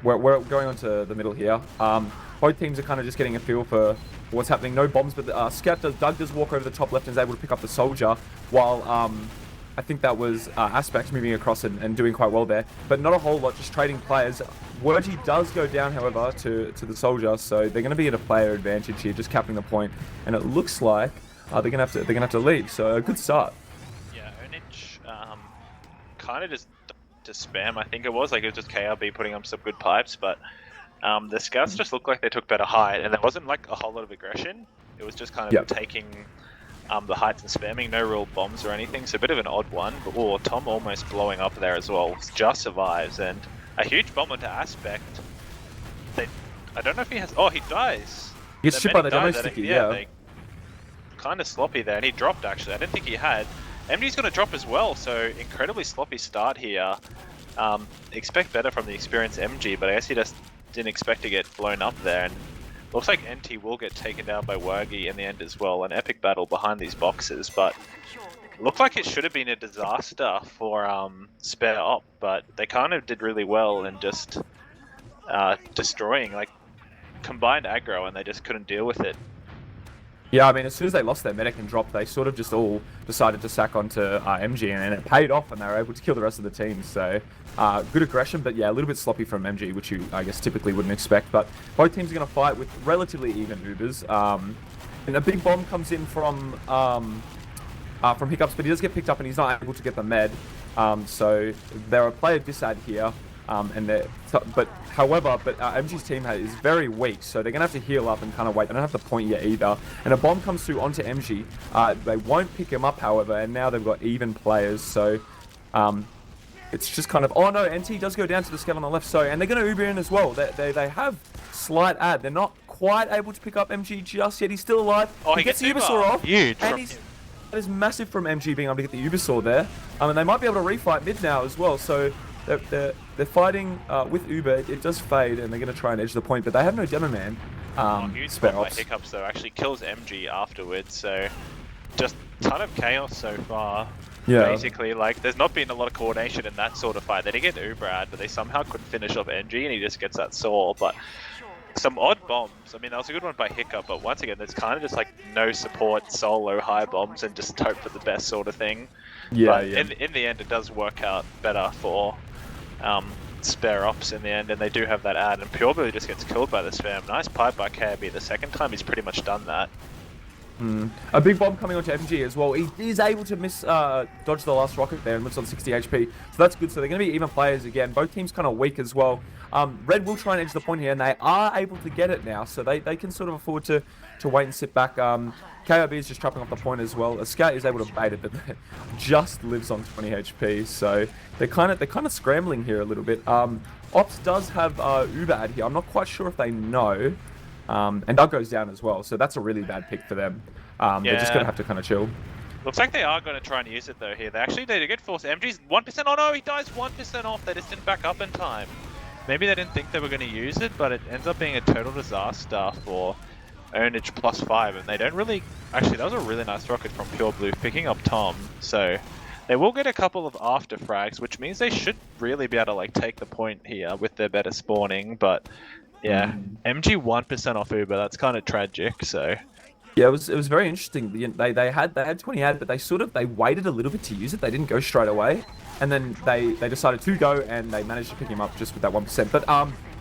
we're going on to the middle here. Both teams are kind of just getting a feel for what's happening. No bombs, but Doug does walk over the top left and is able to pick up the soldier, while I think that was Aspect moving across and doing quite well there. But not a whole lot, just trading players. Wurgy does go down, however, to the soldier, so they're going to be at a player advantage here, just capping the point. And it looks like they're going to have to lead. So a good start. Yeah, Ownage kind of just to spam. I think it was just KRB putting up some good pipes, but the scouts just looked like they took better height, and there wasn't like a whole lot of aggression. It was just kind of taking the heights and spamming, no real bombs or anything, so a bit of an odd one. But Tom almost blowing up there as well, just survives, and a huge bomb onto Aspect. I don't know if he has. Oh, he dies. He gets chipped by the demo sticky. Yeah. Kind of sloppy there, and he dropped actually. I didn't think he had. MG's going to drop as well, so incredibly sloppy start here. Expect better from the experienced MG, but I guess he just didn't expect to get blown up there. And looks like NT will get taken down by Wurgy in the end as well. An epic battle behind these boxes, but looked like it should have been a disaster for Spare Op, but they kind of did really well in just destroying, like, combined aggro, and they just couldn't deal with it. Yeah, I mean, as soon as they lost their medic and drop, they sort of just all decided to sack onto MG, and it paid off, and they were able to kill the rest of the team. So, good aggression, but yeah, a little bit sloppy from MG, which you, I guess, typically wouldn't expect. But both teams are going to fight with relatively even Ubers. And a big bomb comes in from Hiccups, but he does get picked up, and he's not able to get the med. So, there are player disad here. However, MG's team is very weak, so they're gonna have to heal up and kind of wait. They don't have the point yet either. And a bomb comes through onto MG. They won't pick him up, however, and now they've got even players. So it's just kind of, oh no, NT does go down to the scout on the left. So and they're gonna Uber in as well. They have slight ad. They're not quite able to pick up MG just yet. He's still alive. Oh, he gets the Ubersaur off. Huge. And that is massive from MG being able to get the Ubersaur there. And they might be able to refight mid now as well. So they're fighting with Uber. It does fade, and they're going to try and edge the point, but they have no demo man. Huge spot by Hiccups though actually kills MG afterwards. So just a ton of chaos so far. Yeah. Basically, like there's not been a lot of coordination in that sort of fight. They didn't get Uber ad, but they somehow couldn't finish off MG, and he just gets that saw. But some odd bombs. I mean, that was a good one by Hiccup, but once again, there's kind of just like no support, solo high bombs, and just hope for the best sort of thing. Yeah, but yeah. In the end, it does work out better for Spare Ops in the end, and they do have that ad, and Purebly just gets killed by the spam. Nice pipe by KRB. The second time he's pretty much done that. A big bomb coming onto MG as well. He is able to dodge the last rocket there and lives on 60 HP, so that's good. So they're going to be even players again. Both teams kind of weak as well. Red will try and edge the point here, and they are able to get it now, so they can sort of afford to wait and sit back. KRB is just trapping off the point as well. A scout is able to bait it, but just lives on 20 HP, so they're kind of scrambling here a little bit. Opps does have Uber ad here. I'm not quite sure if they know. And Doug goes down as well, so that's a really bad pick for them. They're just going to have to kind of chill. Looks like they are going to try and use it though here. They did get forced. MG's 1%. Oh no, he dies 1% off. They just didn't back up in time. Maybe they didn't think they were going to use it, but it ends up being a total disaster for Ownage +5, and they don't really... Actually, that was a really nice rocket from Pure Blue picking up Tom, so they will get a couple of after frags, which means they should really be able to like take the point here with their better spawning, but yeah, MG 1% off Uber, that's kind of tragic, so... Yeah, it was very interesting. They had 20 ad, but they waited a little bit to use it. They didn't go straight away, and then they decided to go, and they managed to pick him up just with that 1%. But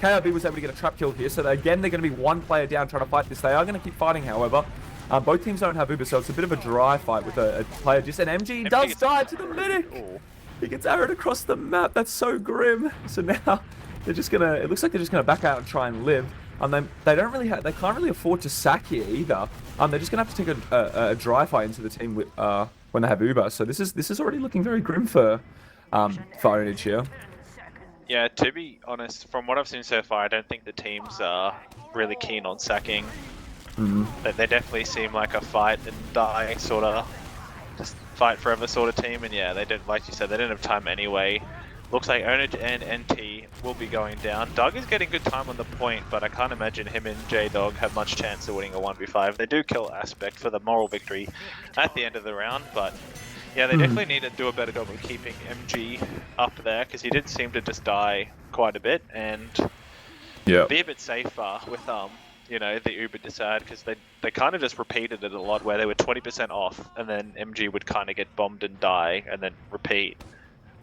KRB was able to get a trap kill here, so again they're going to be one player down trying to fight this. They are going to keep fighting, however. Both teams don't have Uber, so it's a bit of a dry fight with a player just. And MG does die to the medic. Oh. He gets arrowed across the map. That's so grim. So now they're just gonna. It looks like they're just gonna back out and try and live. They don't really they can't really afford to sack here either. They're just gonna have to take a dry fight into the team with, when they have Uber. So this is already looking very grim for Ownage here. Yeah, to be honest, from what I've seen so far, I don't think the teams are really keen on sacking. They definitely seem like a fight and die sort of, just fight forever sort of team. And yeah, they didn't, like you said, they didn't have time anyway. Looks like Ownage and NT will be going down. Doug is getting good time on the point, but I can't imagine him and J-Dog have much chance of winning a 1v5. They do kill Aspect for the moral victory at the end of the round, but yeah, they definitely need to do a better job of keeping MG up there, because he did seem to just die quite a bit, and Yeah. be a bit safer with you know, the Uber disad, because they kind of just repeated it a lot where they were 20% off and then MG would kind of get bombed and die and then repeat.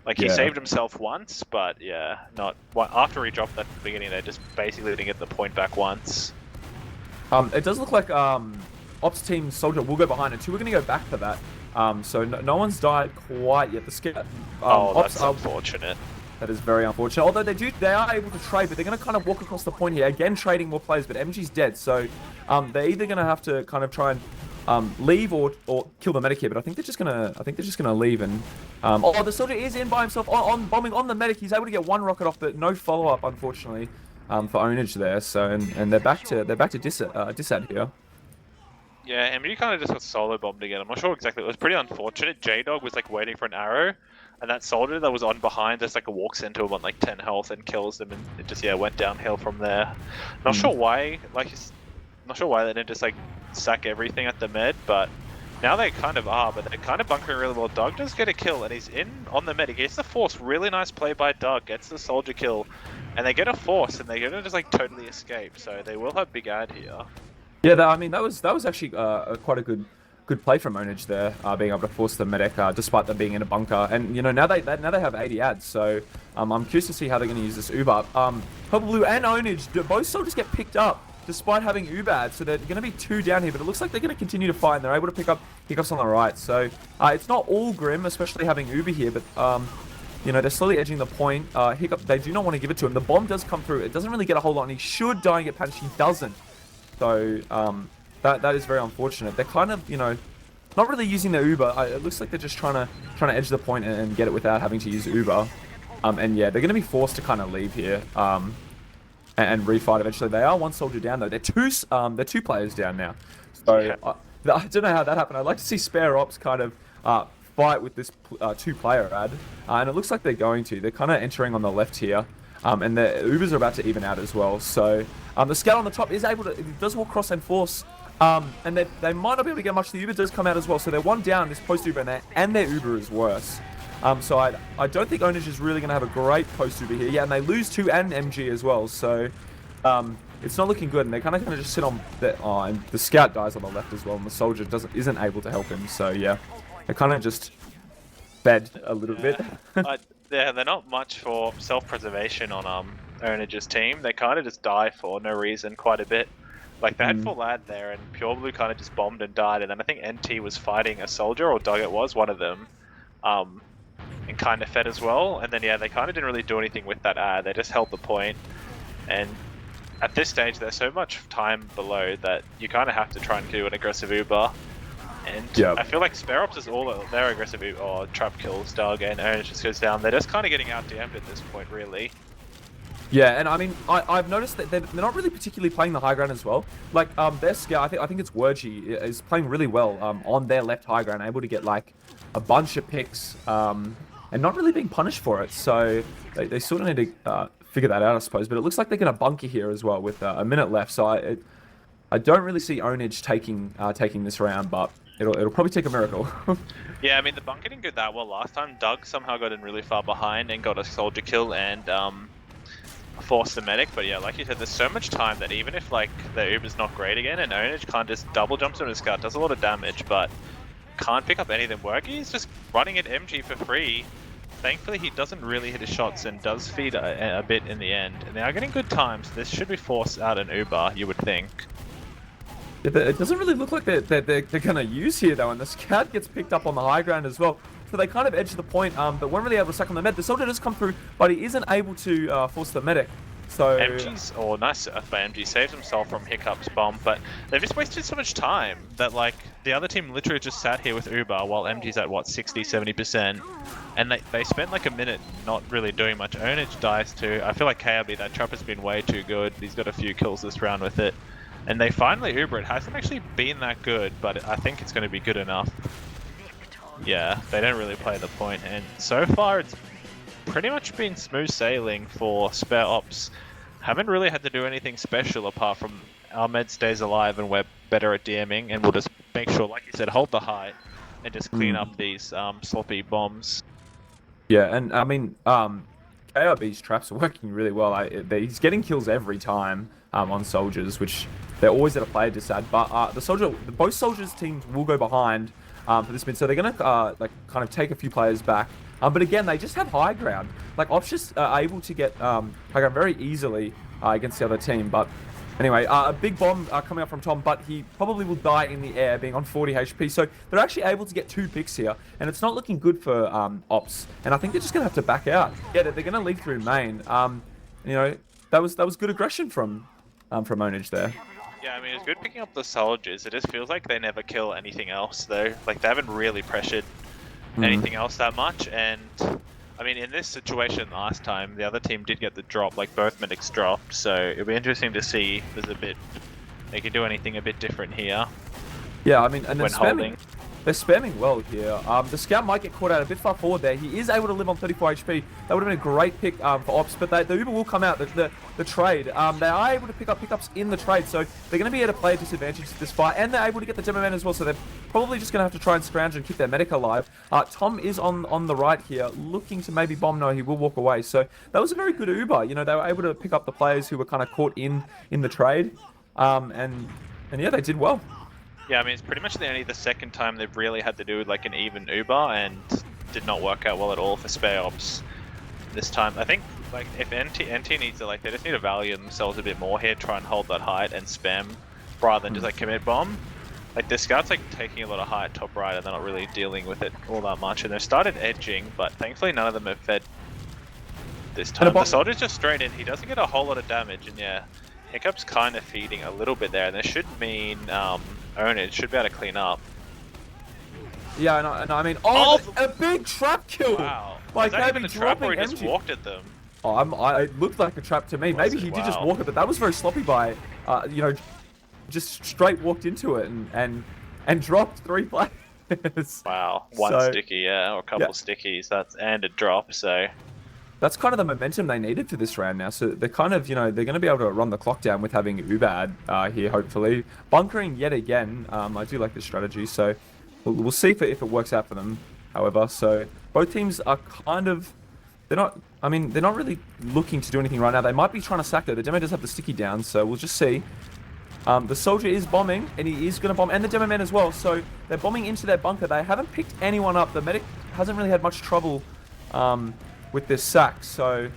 Like he saved himself once, but yeah, not after he dropped that at the beginning. They just basically didn't get the point back once. It does look like Ops team Soldier will go behind it too. We're going to go back for that. So no one's died quite yet. The scout. That's unfortunate. That is very unfortunate. Although they are able to trade, but they're going to kind of walk across the point here again, trading more players. But MG's dead, so they're either going to have to kind of try and leave or kill the medic here. But I think they're just gonna leave and oh, the Soldier is in by himself on bombing on the medic. He's able to get one rocket off, but no follow up unfortunately for Ownage there. So and they're back to disad here. Yeah, MG kind of just got solo bombed again. I'm not sure exactly. It was pretty unfortunate. J-Dog was like waiting for an arrow, and that soldier that was on behind just like walks into him on like 10 health and kills them, and it just went downhill from there. Not sure why, not sure why they didn't just like sack everything at the med, but now they kind of are. But they're kind of bunkering really well. Doug does get a kill, and he's in on the med. He gets the force. Really nice play by Doug. Gets the soldier kill, and they get a force, and they're gonna just like totally escape. So they will have big ad here. Yeah, I mean that was actually quite a good play from Ownage there, being able to force the medic despite them being in a bunker. And you know now they have 80 ads, so I'm curious to see how they're going to use this Uber. Purple Blue and Ownage both soldiers get picked up despite having Uber ads, so they're going to be 2 down here. But it looks like they're going to continue to fight. And they're able to pick up hiccups on the right, so it's not all grim, especially having Uber here, but. You know, they're slowly edging the point. Hiccup, they do not want to give it to him. The bomb does come through. It doesn't really get a whole lot, and he should die and get punished. He doesn't. So, that is very unfortunate. They're kind of, you know, not really using their Uber. It looks like they're just trying to edge the point and get it without having to use Uber. And yeah, they're going to be forced to kind of leave here and refight eventually. They are 1 soldier down, though. They're 2 players down now. So, yeah. I don't know how that happened. I'd like to see Spare Ops kind of fight with this 2-player ad. And it looks like they're going to. They're kind of entering on the left here. And the Ubers are about to even out as well. So the scout on the top is able to, it does walk cross and force. And they might not be able to get much. The Uber does come out as well. So they're 1 down, this post Uber, and their Uber is worse. So I don't think Ownage is really going to have a great post Uber here. Yeah, and they lose 2 and MG as well. So it's not looking good. And they kind of just sit on the, and the scout dies on the left as well. And the soldier isn't able to help him. So yeah, they kind of just fed a little bit. Yeah, they're not much for self-preservation on Ownage's team. They kind of just die for no reason quite a bit. Like they had full ad there, and Pure Blue kind of just bombed and died. And then I think NT was fighting a soldier, or Doug it was, one of them, and kind of fed as well. And then yeah, they kind of didn't really do anything with that ad. They just held the point. And at this stage, there's so much time below that you kind of have to try and do an aggressive Uber. And I feel like Spare Ops is all their aggressive or trap kills Doug, and Ownage just goes down. They're just kind of getting out DM'd at this point, really. Yeah, and I mean, I've noticed that they're not really particularly playing the high ground as well. Like their scout, I think it's Wurgy, is playing really well on their left high ground, able to get like a bunch of picks, and not really being punished for it. So they sort of need to figure that out, I suppose. But it looks like they're going to bunker here as well with a minute left. So I don't really see Ownage taking this round, but it'll probably take a miracle. Yeah, I mean the bunker didn't go that well last time. Doug somehow got in really far behind and got a soldier kill and forced the medic. But yeah, like you said, there's so much time that even if like the Uber's not great again, and Ownage can't just double jumps on his scout, does a lot of damage, but can't pick up any of them work. He's just running at MG for free. Thankfully, he doesn't really hit his shots and does feed a bit in the end. And they are getting good times. So this should be forced out an Uber, you would think. It doesn't really look like they're going to use here, though, and the scout gets picked up on the high ground as well. So they kind of edge the point, but weren't really able to sack on the med. The soldier does come through, but he isn't able to force the medic. So MG's, or nice by MG, saves himself from Hiccup's bomb, but they've just wasted so much time that like the other team literally just sat here with Uber while MG's at what, 60-70%, and they spent like a minute not really doing much. Ownage dies too. I feel like KRB, that trap has been way too good. He's got a few kills this round with it. And they finally Uber. It hasn't actually been that good, but I think it's going to be good enough. Yeah, they don't really play the point, and so far it's pretty much been smooth sailing for Spare Ops. Haven't really had to do anything special apart from our med stays alive and we're better at DMing, and we'll just make sure, like you said, hold the height and just clean up these sloppy bombs. Yeah, and I mean, KRB's traps are working really well. He's getting kills every time on soldiers, which they're always at a player disad. But both soldiers teams will go behind for this mid, so they're gonna like kind of take a few players back. But again, they just have high ground. Like Opps just are able to get high ground very easily against the other team. But anyway, a big bomb coming up from Tom, but he probably will die in the air, being on 40 HP. So they're actually able to get 2 picks here, and it's not looking good for Opps. And I think they're just gonna have to back out. Yeah, they're gonna lead through main. You know, that was good aggression from Ownage there. Yeah, I mean, it's good picking up the soldiers. It just feels like they never kill anything else, though. Like, they haven't really pressured anything else that much. And, I mean, in this situation last time, the other team did get the drop, like, both medics dropped. So, it'll be interesting to see if there's they can do anything a bit different here. Yeah, I mean, and they're spamming well here. The scout might get caught out a bit far forward there. He is able to live on 34 HP. That would have been a great pick for Opps, but the Uber will come out, the trade. They are able to pick up pickups in the trade, so they're going to be at a player disadvantage to this fight, and they're able to get the demo man as well, so they're probably just going to have to try and scrounge and keep their medic alive. Tom is on the right here, looking to maybe bomb. No, he will walk away, so that was a very good Uber. You know, they were able to pick up the players who were kind of caught in the trade, and yeah, they did well. Yeah, I mean, it's pretty much only the second time they've really had to do like an even Uber, and did not work out well at all for Spare Opps this time. I think like if NT needs to like, they just need to value themselves a bit more here, try and hold that height and spam rather than just like commit bomb. Like the scouts like taking a lot of height top right, and they're not really dealing with it all that much. And they've started edging, but thankfully none of them have fed this time. The soldier's just straight in. He doesn't get a whole lot of damage, and yeah, Hiccup's kind of feeding a little bit there, and this should mean Ownage should be able to clean up. Yeah, and I mean, a big trap kill! Wow. Like, was that even a trap, or he just walked at them? It looked like a trap to me. Maybe he did just walk it, but that was very sloppy by, you know, just straight walked into it and dropped 3 players. Wow, one sticky, yeah, or a couple stickies, and a drop, so... That's kind of the momentum they needed for this round now. So they're kind of, you know, they're going to be able to run the clock down with having Ubad here, hopefully. Bunkering yet again. I do like this strategy, so we'll see if it works out for them, however. So both teams are kind of, they're not really looking to do anything right now. They might be trying to sack though. The demo does have the sticky down, so we'll just see. The soldier is bombing, and he is going to bomb, and the demo man as well. So they're bombing into their bunker. They haven't picked anyone up. The medic hasn't really had much trouble with this sack, so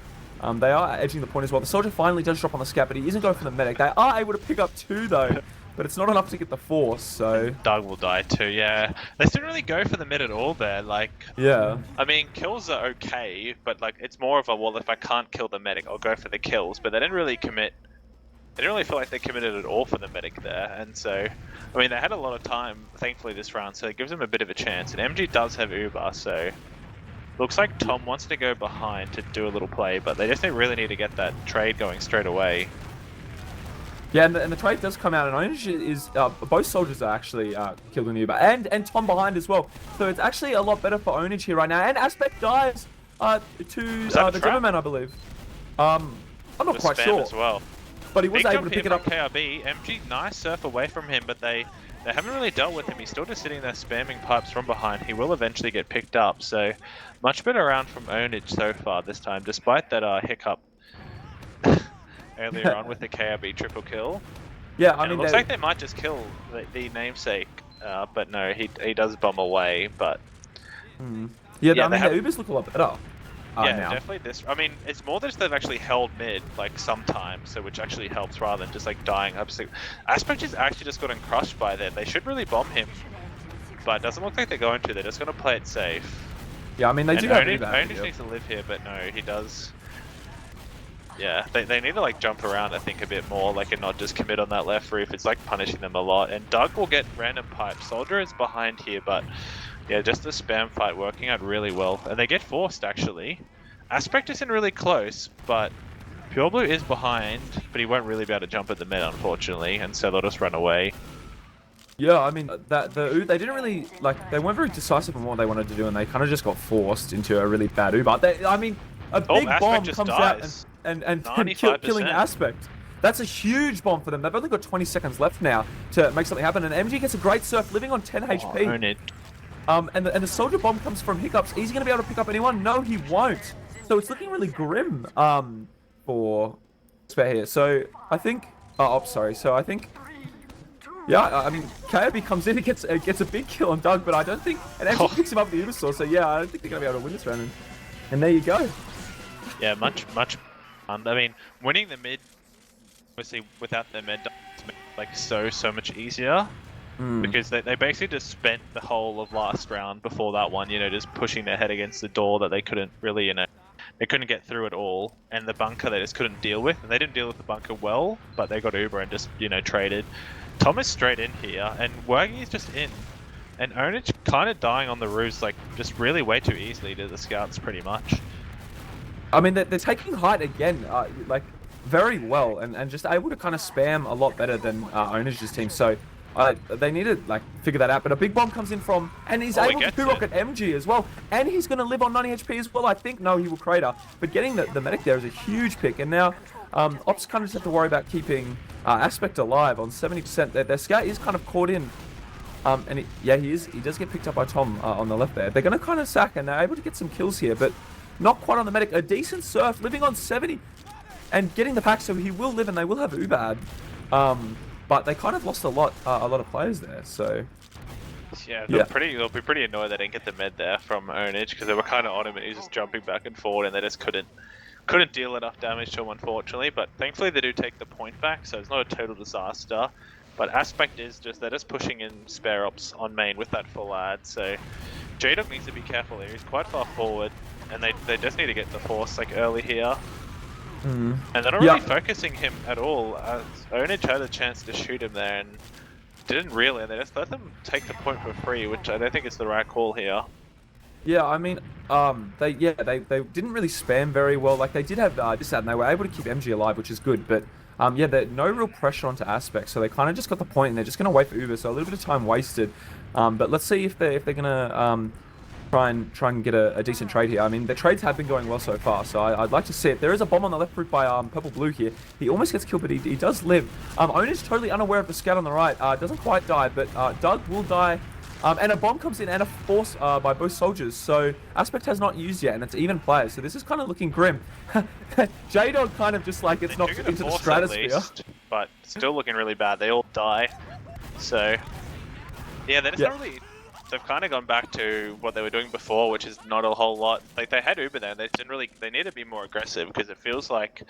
they are edging the point as well. The soldier finally does drop on the scout, but he isn't going for the medic. They are able to pick up 2 though, but it's not enough to get the force, so... Doug will die too, yeah. They didn't really go for the mid at all there, like... Yeah. I mean, kills are okay, but like, it's more of a, well, if I can't kill the medic, I'll go for the kills, but they didn't really commit... They didn't really feel like they committed at all for the medic there, and so... I mean, they had a lot of time, thankfully, this round, so it gives them a bit of a chance, and MG does have Uber, so... Looks like Tom wants to go behind to do a little play, but they just really need to get that trade going straight away. Yeah, and the trade does come out, and Ownage is... both soldiers are actually killing Uber, and Tom behind as well. So it's actually a lot better for Ownage here right now, and Aspect dies to the Gentleman, I believe. I'm not quite sure. As well. But he was able to pick it up. KRB, MG, nice surf away from him, but they haven't really dealt with him. He's still just sitting there spamming pipes from behind. He will eventually get picked up, so much better round from Ownage so far this time, despite that hiccup earlier on with the KRB triple kill. Yeah, I mean, it looks like they might just kill the namesake, but no, he does bomb away, but... Yeah, I mean, the Ubers look a lot better. Yeah, now. definitely this. I mean, it's more that they've actually held mid, like, sometimes, so which actually helps rather than just, like, dying up. So, Aspect is actually just gotten crushed by that. They should really bomb him, but it doesn't look like they're going to. They're just going to play it safe. Yeah, I mean, they do have Ownage needs to live here, but no, he does. Yeah, they need to, like, jump around, I think, a bit more, like, and not just commit on that left roof. It's, like, punishing them a lot. And Doug will get random pipes. Soldier is behind here, but... Yeah, just the spam fight working out really well. And they get forced, actually. Aspect isn't really close, but Pure Blue is behind, but he won't really be able to jump at the mid, unfortunately, and so they'll just run away. Yeah, I mean, they didn't really, like, they weren't very decisive on what they wanted to do, and they kind of just got forced into a really bad Uber. I mean, a big bomb comes out and killing Aspect. That's a huge bomb for them. They've only got 20 seconds left now to make something happen, and MG gets a great surf, living on 10 HP. Own it. And the soldier bomb comes from Hiccups. Is he going to be able to pick up anyone? No, he won't. So it's looking really grim for Spare here. So I think sorry. So I think I mean KRB comes in and gets a big kill on Doug, but I don't think and MG picks him up with the Ubisoft. So yeah, I don't think they're gonna be able to win this round. And there you go. Yeah, much. I mean, winning the mid, obviously without the mid, like so much easier. Because they basically just spent the whole of last round before that one, just pushing their head against the door that they couldn't really, they couldn't get through at all. And the bunker they just couldn't deal with. And they didn't deal with the bunker well, but they got Uber and just, traded. Tom is straight in here, and Wergy is just in. And Ownage kind of dying on the roofs, like, just really way too easily to the scouts, pretty much. I mean, they're taking height again, like, very well, and just able to kind of spam a lot better than Ownage's team. So they need to like figure that out. But a big bomb comes in from, and he's able to 2-rocket MG as well, and he's going to live on 90 HP as well. I think no, he will crater. But getting the medic there is a huge pick, and now Opps kind of just have to worry about keeping Aspect alive on 70%. Their scout is kind of caught in. And he does get picked up by Tom on the left there. They're going to kind of sack, and they're able to get some kills here, but not quite on the medic. A decent Surf, living on 70, and getting the pack, so he will live, and they will have Ubad. But they kind of lost a lot of players there, so... Yeah, they'll be pretty annoyed they didn't get the med there from Ownage, because they were kind of on him, and he was just jumping back and forward, and they just couldn't deal enough damage to him, unfortunately. But thankfully they do take the point back, so it's not a total disaster. But Aspect is they're just pushing in Spare Ops on main with that full ad, so J-Dog needs to be careful here. He's quite far forward, and they just need to get the force like early here. And they're not really focusing him at all. Ownage had a chance to shoot him there and didn't really, and they just let them take the point for free, which I don't think is the right call here. Yeah, I mean, they didn't really spam very well. Like, they did have this ad, and they were able to keep MG alive, which is good, but there's no real pressure onto Aspect, so they kind of just got the point, and they're just going to wait for Uber, so a little bit of time wasted. But let's see if they're going to try and get a decent trade here. I mean, the trades have been going well so far, so I'd like to see it. There is a bomb on the left roof by Purple Blue here. He almost gets killed, but he does live. Ownage is totally unaware of the scout on the right. Doesn't quite die, but Doug will die. And a bomb comes in and a force by both soldiers. So Aspect has not used yet, and it's even players. So this is kind of looking grim. J-Dog kind of just like it's knocked into the stratosphere. Least, but still looking really bad. They all die. So yeah, they're just not really. They've kind of gone back to what they were doing before, which is not a whole lot. Like, they had Uber there, and they didn't really. They need to be more aggressive, because it feels like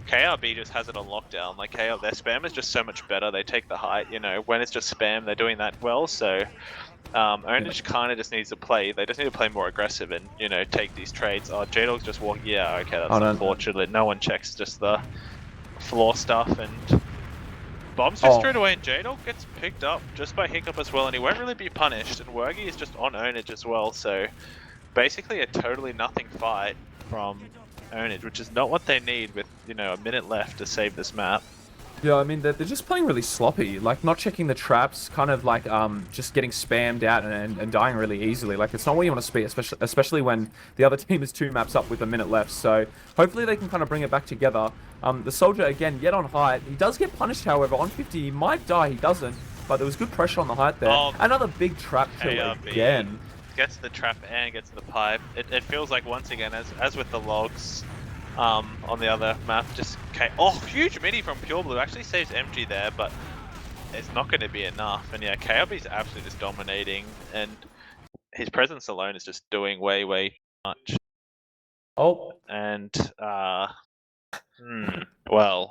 KRB just has it on lockdown. Like, their spam is just so much better. They take the height, when it's just spam, they're doing that well. So Ownage kind of just needs to play. They just need to play more aggressive and take these trades. Oh, J-Dog's just walking. Yeah, okay, that's unfortunate. No one checks just the floor stuff, and bombs just straight away, and J-Dog gets picked up just by Hiccup as well, and he won't really be punished, and Wergy is just on Ownage as well, so basically a totally nothing fight from Ownage, which is not what they need with, a minute left to save this map. Yeah, I mean, they're just playing really sloppy, like not checking the traps, kind of like just getting spammed out and dying really easily. Like, it's not where you want to be, especially when the other team is 2 maps up with a minute left. So hopefully they can kind of bring it back together. The soldier, again, yet on height. He does get punished, however, on 50. He might die, he doesn't, but there was good pressure on the height there. Another big trap kill again. Gets the trap and gets the pipe. It feels like, once again, as with the logs, on the other map, just huge mini from Pure Blue actually saves MG there, but it's not going to be enough. And yeah, KRB's absolutely just dominating, and his presence alone is just doing way much. And well,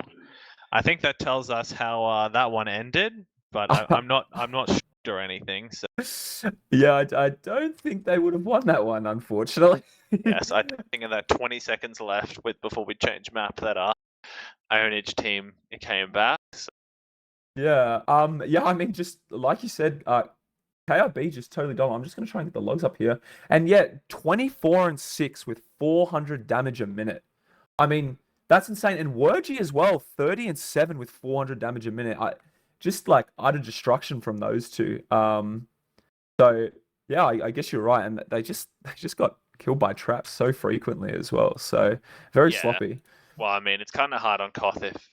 I think that tells us how that one ended, but I'm not sure or anything. So yeah, I don't think they would have won that one, unfortunately. Yes, I think in that 20 seconds left before we change map, that Ownage team came back. So. Yeah, I mean, just like you said, KRB just totally dumb. I'm just gonna try and get the logs up here, and yeah, 24-6 with 400 damage a minute. I mean, that's insane. And Wergy as well, 30-7 with 400 damage a minute. Just like utter destruction from those two. So yeah, I guess you're right, and they just got killed by traps so frequently as well. So very sloppy. Well, I mean, it's kind of hard on Koth if,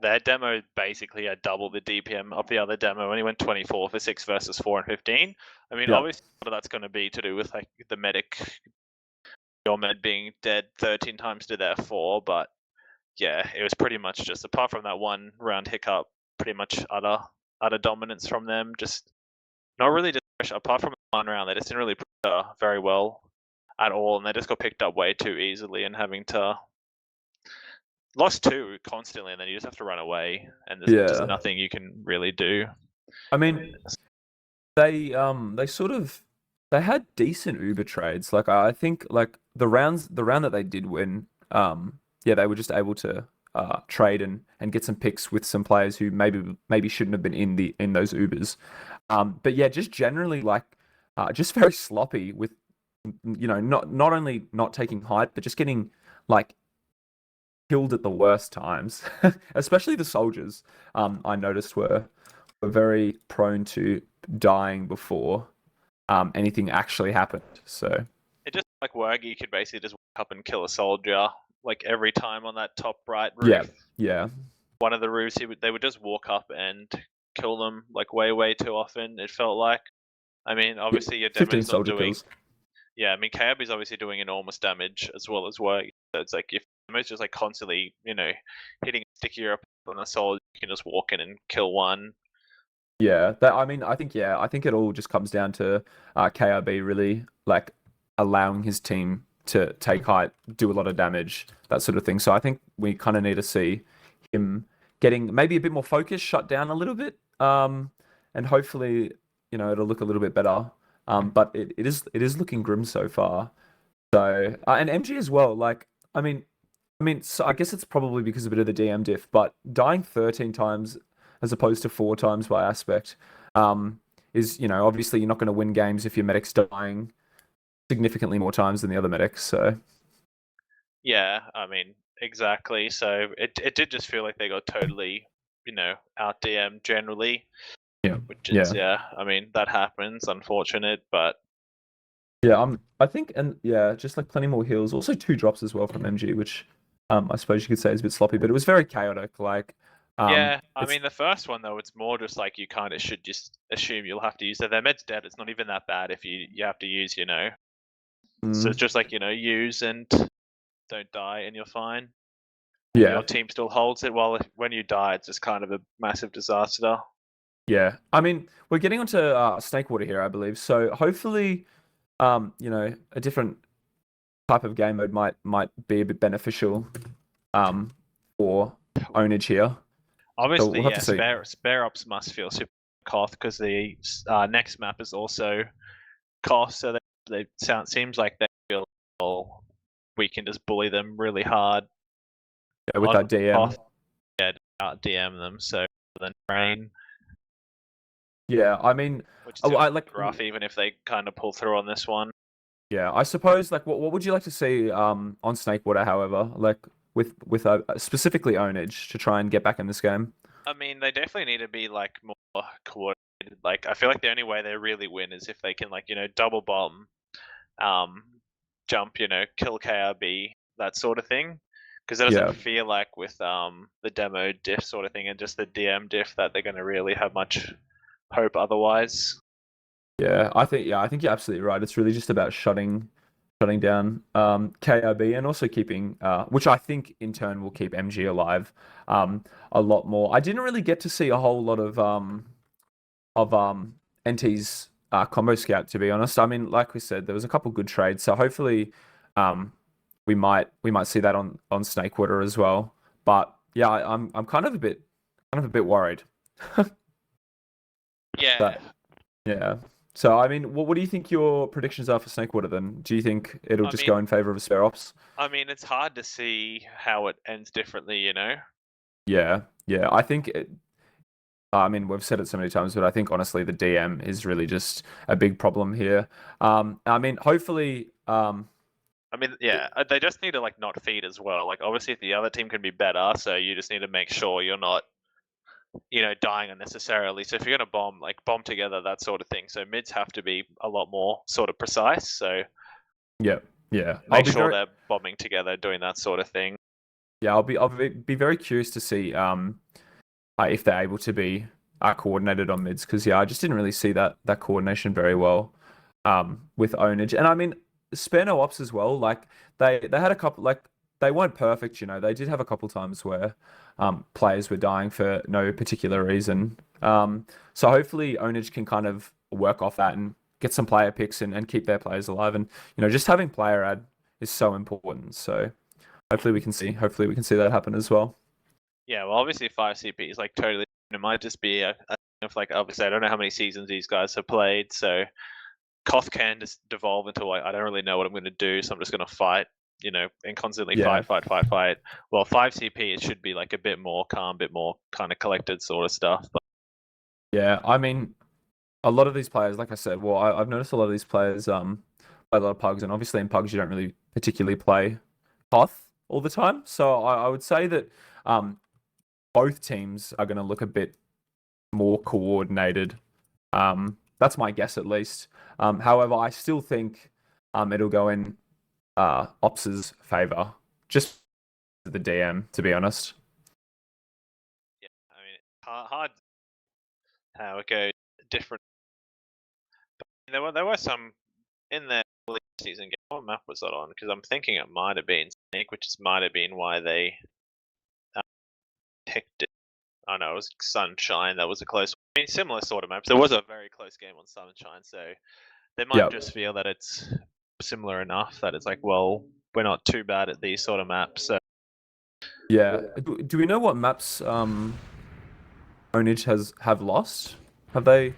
their demo basically had double the DPM of the other demo, only went 24 for 6 versus 4 and 15. I mean, obviously, a lot of that's going to be to do with like the medic your med being dead 13 times to their 4, but yeah, it was pretty much just, apart from that one round hiccup, pretty much utter dominance from them. Just not really just pressure. Apart from one round, they just didn't really pressure very well at all, and they just got picked up way too easily and having to lost 2 constantly, and then you just have to run away, and there's just nothing you can really do. I mean, they had decent Uber trades. Like I think like the round that they did win, yeah, they were just able to trade and get some picks with some players who maybe shouldn't have been in those Ubers. But yeah, just generally like just very sloppy with, you know, not only not taking height, but just getting like killed at the worst times. Especially the soldiers, I noticed were very prone to dying before anything actually happened. So it just like Wergy could basically just walk up and kill a soldier like every time on that top right roof. Yeah. One of the roofs, they would just walk up and kill them like way too often. It felt like. I mean, obviously your demo's not doing. Kills. Yeah, I mean KRB's obviously doing enormous damage as well as work. So it's like if demo's just like constantly, you know, hitting a stickier up on a soldier, you can just walk in and kill one. Yeah, I mean, I think it all just comes down to KRB really like allowing his team to take height, do a lot of damage, that sort of thing. So I think we kind of need to see him getting maybe a bit more focused, shut down a little bit, and hopefully, you know, it'll look a little bit better. But it is looking grim so far. So and MG as well. Like I mean, so I guess it's probably because of a bit of the DM diff, but dying 13 times as opposed to 4 times by aspect is, you know, obviously you're not going to win games if your medic's dying significantly more times than the other medics. So yeah, I mean, exactly. So it did just feel like they got totally, you know, out DM generally. Yeah. Which is I mean, that happens, unfortunate, but yeah, I think, and yeah, just like plenty more heals. Also 2 drops as well from MG, which I suppose you could say is a bit sloppy, but it was very chaotic. Like yeah, I mean the first one though, it's more just like you kind of should just assume you'll have to use their med's dead. It's not even that bad if you have to use, you know. So it's just like, you know, use and don't die and you're fine. And your team still holds it, while when you die, it's just kind of a massive disaster. Yeah, I mean, we're getting onto Snakewater here, I believe. So hopefully, you know, a different type of game mode might be a bit beneficial, for Ownage here. Obviously, so we'll have to see. Spare Opps must feel super cough because the next map is also cough, so they seems like they feel we can just bully them really hard. Yeah, with that DM. Cough, yeah, DM them so then train. Yeah, I mean, I like rough even if they kind of pull through on this one. Yeah, I suppose like what would you like to see on Snakewater, however, like with specifically Ownage to try and get back in this game? I mean, they definitely need to be like more coordinated. Like I feel like the only way they really win is if they can, like, you know, double bomb, jump, you know, kill KRB, that sort of thing. Because it doesn't feel like with the demo diff sort of thing and just the DM diff that they're going to really have much hope otherwise. Yeah, I think you're absolutely right. It's really just about shutting down KRB and also keeping, which I think in turn will keep MG alive a lot more. I didn't really get to see a whole lot of NT's combo scout, to be honest. I mean, like we said, there was a couple good trades, so hopefully we might see that on Snakewater as well. But yeah, I'm kind of a bit worried. Yeah. But, yeah. So, I mean, what do you think your predictions are for Snakewater then? Do you think it'll just go in favor of Spare Opps? I mean, it's hard to see how it ends differently, you know? Yeah. I think I mean, we've said it so many times, but I think honestly the DM is really just a big problem here. I mean, hopefully I mean, yeah, they just need to like not feed as well. Like obviously the other team can be better, so you just need to make sure you're not, you know, dying unnecessarily. So if you're gonna bomb together, that sort of thing. So mids have to be a lot more sort of precise. So yeah, make sure they're bombing together, doing that sort of thing. Yeah, I'll be very curious to see if they're able to be coordinated on mids, because I just didn't really see that coordination very well with Ownage. And I mean, spare no ops as well. Like they had a couple, like they weren't perfect, you know. They did have a couple times where players were dying for no particular reason. So hopefully Ownage can kind of work off that and get some player picks and keep their players alive. And you know, just having player ad is so important. So hopefully we can see that happen as well. Yeah, well, obviously 5 CP is like totally. It might just be a like obviously I don't know how many seasons these guys have played, so Koth can just devolve into like I don't really know what I'm going to do, so I'm just going to fight, you know, and constantly fight. Well, 5 CP it should be like a bit more calm, bit more kind of collected sort of stuff. But... Yeah, I mean, a lot of these players, like I said, well, I've noticed a lot of these players play a lot of pugs, and obviously in pugs you don't really particularly play Koth all the time. So I would say that both teams are going to look a bit more coordinated. That's my guess at least. However, I still think it'll go in Opps's favor, just the DM, to be honest. Yeah, I mean, hard how it goes different. But there were some in the season game. What map was that on? Because I'm thinking it might have been Snake, which might have been why they picked it. Oh no, it was Sunshine. That was a close. I mean, similar sort of maps. There was a very close game on Sunshine, so they might just feel that it's similar enough that it's like, well, we're not too bad at these sort of maps. So. Yeah. Do we know what maps Ownage have lost? Have they?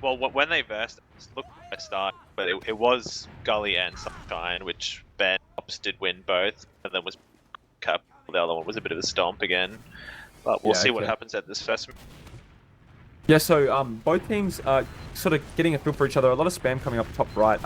Well, when they versed, look at the start, but it was Gully and Sunshine, which Ben Opps did win both, and then was Cup. The other one was a bit of a stomp again. But we'll see what happens at this first. Yeah, so both teams are sort of getting a feel for each other. A lot of spam coming up top right.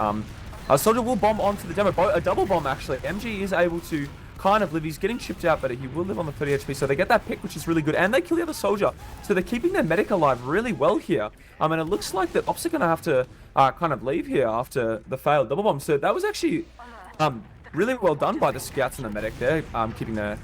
Soldier will bomb onto the demo. A double bomb, actually. MG is able to kind of live. He's getting chipped out, but he will live on the 30 HP. So they get that pick, which is really good. And they kill the other soldier. So they're keeping their medic alive really well here. And it looks like that Opps are going to have to kind of leave here after the failed double bomb. So that was actually really well done by the scouts and the medic there, keeping their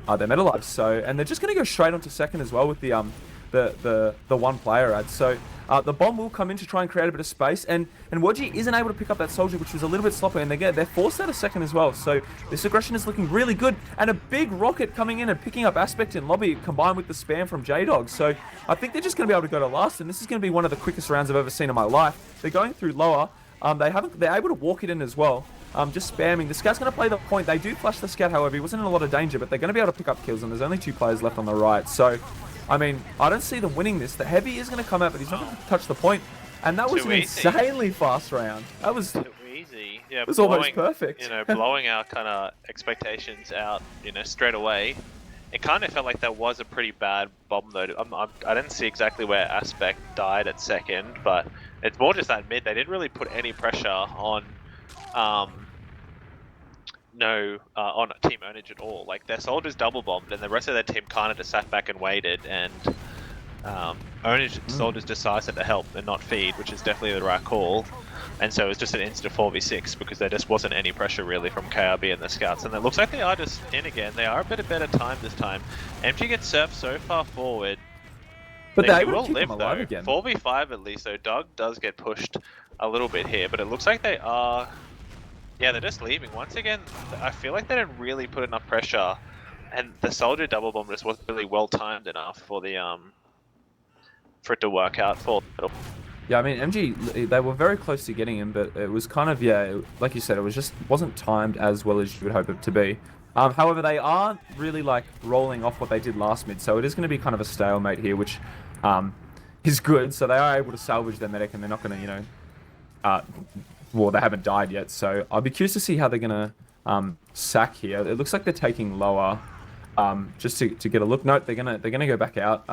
med alive. So, and they're just going to go straight onto second as well with the one player ad. So the bomb will come in to try and create a bit of space, and Wodji isn't able to pick up that soldier, which was a little bit sloppy, and they're forced out of second as well. So this aggression is looking really good, and a big rocket coming in and picking up Aspect in lobby combined with the spam from J-Dog. So I think they're just going to be able to go to last, and this is going to be one of the quickest rounds I've ever seen in my life. They're going through lower. They're able to walk it in as well. Just spamming. The scout's going to play the point. They do flash the scout, however. He wasn't in a lot of danger, but they're going to be able to pick up kills, and there's only 2 players left on the right. So, I mean, I don't see them winning this. The heavy is going to come out, but he's not going to touch the point. And that was an insanely fast round. That was too easy. Yeah, it was almost perfect. You know, blowing our kind of expectations out, you know, straight away. It kind of felt like that was a pretty bad bomb, though. I didn't see exactly where Aspect died at second, but it's more just that mid. They didn't really put any pressure on on Team Ownage at all. Like, their soldiers double bombed, and the rest of their team kind of just sat back and waited, and Ownage soldiers decided to help and not feed, which is definitely the right call. And so it was just an insta 4v6 because there just wasn't any pressure really from KRB and the scouts. And it looks like they are just in again. They are a bit better time this time. MG gets surfed so far forward. But they will live though. Again. 4v5 at least, so Doug does get pushed a little bit here, but it looks like they are... Yeah, they're just leaving. Once again, I feel like they didn't really put enough pressure, and the soldier double bomb just wasn't really well timed enough for the for it to work out for. Yeah, I mean, MG, they were very close to getting him, but it was kind of, like you said, it wasn't timed as well as you would hope it to be. However, they are really like rolling off what they did last mid, so it is going to be kind of a stalemate here, which is good. So they are able to salvage their medic, and they're not going to, well, they haven't died yet. So I'll be curious to see how they're going to sack here. It looks like they're taking lower, just to get a look. No, they're gonna go back out,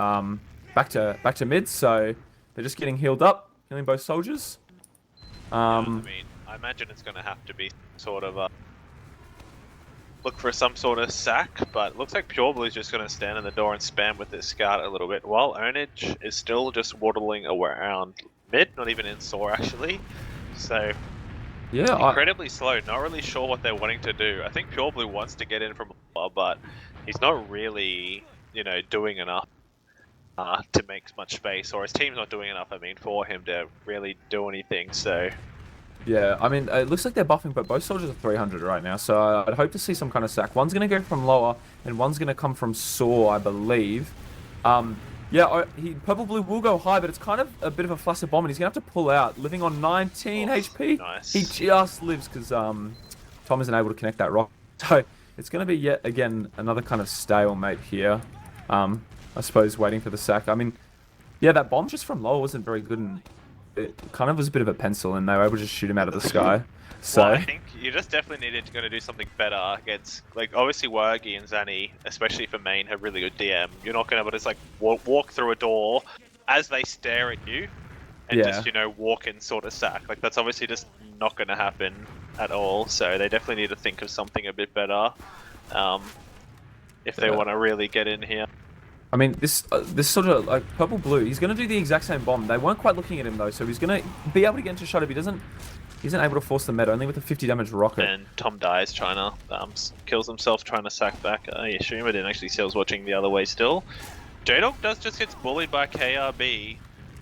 back to mid. So they're just getting healed up, killing both soldiers. I mean, I imagine it's going to have to be sort of look for some sort of sack, but it looks like Pureblue's just going to stand in the door and spam with his scout a little bit, while Ownage is still just waddling around mid, not even in Saw actually. So yeah, incredibly slow. Not really sure what they're wanting to do. I think Pureblue wants to get in from above, but he's not really, you know, doing enough to make much space, or his team's not doing enough, I mean, for him to really do anything. So Yeah, I mean, it looks like they're buffing, but both soldiers are 300 right now, so I'd hope to see some kind of sack. One's going to go from lower, and one's going to come from saw, I believe. Yeah, Purple Blue will go high, but it's kind of a bit of a flaccid bomb, and he's going to have to pull out, living on 19 HP. Nice. He just lives because Tom isn't able to connect that rock. So it's going to be yet again another kind of stalemate here. I suppose waiting for the sack. I mean, yeah, that bomb just from low wasn't very good, and it kind of was a bit of a pencil, and they were able to just shoot him out of the sky. So well, I think you just definitely needed to do something better against, like, obviously Wergy and Zanny, especially for main, have really good DM. You're not going to be able to just, like, walk through a door as they stare at you and just, you know, walk in sort of sack. Like, that's obviously just not going to happen at all. So they definitely need to think of something a bit better if they want to really get in here. I mean, this sort of, like, Purple Blue, he's going to do the exact same bomb. They weren't quite looking at him, though, so he's going to be able to get into a shot if he isn't able to force the meta, only with a 50 damage rocket. And Tom dies trying to, kills himself trying to sack back. I assume I didn't actually see, I was watching the other way still. J-Dog just gets bullied by KRB,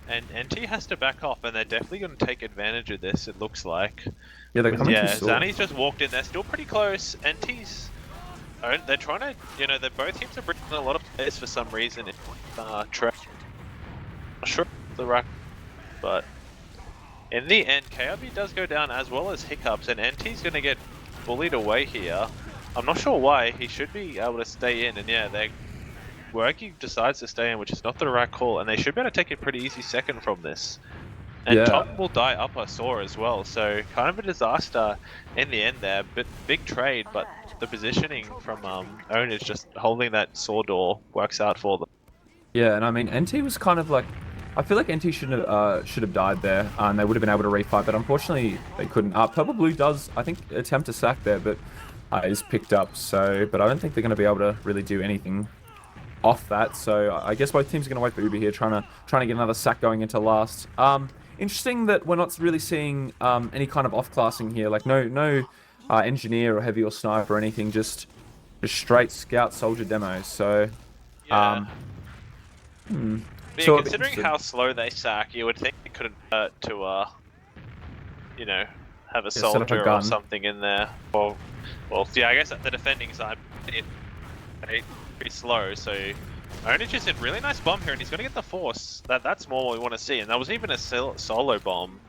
and NT has to back off, and they're definitely going to take advantage of this, it looks like. Yeah, they're coming yeah, Zanny's just walked in, they're still pretty close. NT's... They're trying to, you know, both teams are bringing a lot of players for some reason. Not sure the rack, but in the end, KRB does go down as well as Hiccups, and NT's going to get bullied away here. I'm not sure why. He should be able to stay in, and yeah, Wergy decides to stay in, which is not the right call, and they should be able to take a pretty easy second from this. And Tom will die up a saw as well, so kind of a disaster in the end there. But big trade, but the positioning from Ownage just holding that saw door works out for them. Yeah, and I mean, NT was kind of like, I feel like NT should have died there, and they would have been able to refight, but unfortunately they couldn't. Purple Blue does, I think, attempt a sack there, but is picked up. So, but I don't think they're going to be able to really do anything off that. So I guess both teams are going to wait for Uber here, trying to get another sack going into last. Interesting that we're not really seeing any kind of off-classing here, like no engineer or heavy or sniper or anything, just straight scout soldier demos. So, yeah. So considering how slow they sack, you would think it couldn't hurt to, you know, have a soldier or something in there. Well, yeah, I guess at the defending side, it's pretty slow, so Ownage is in really nice bomb here, and he's going to get the force. That's more what we want to see, and that was even a solo bomb.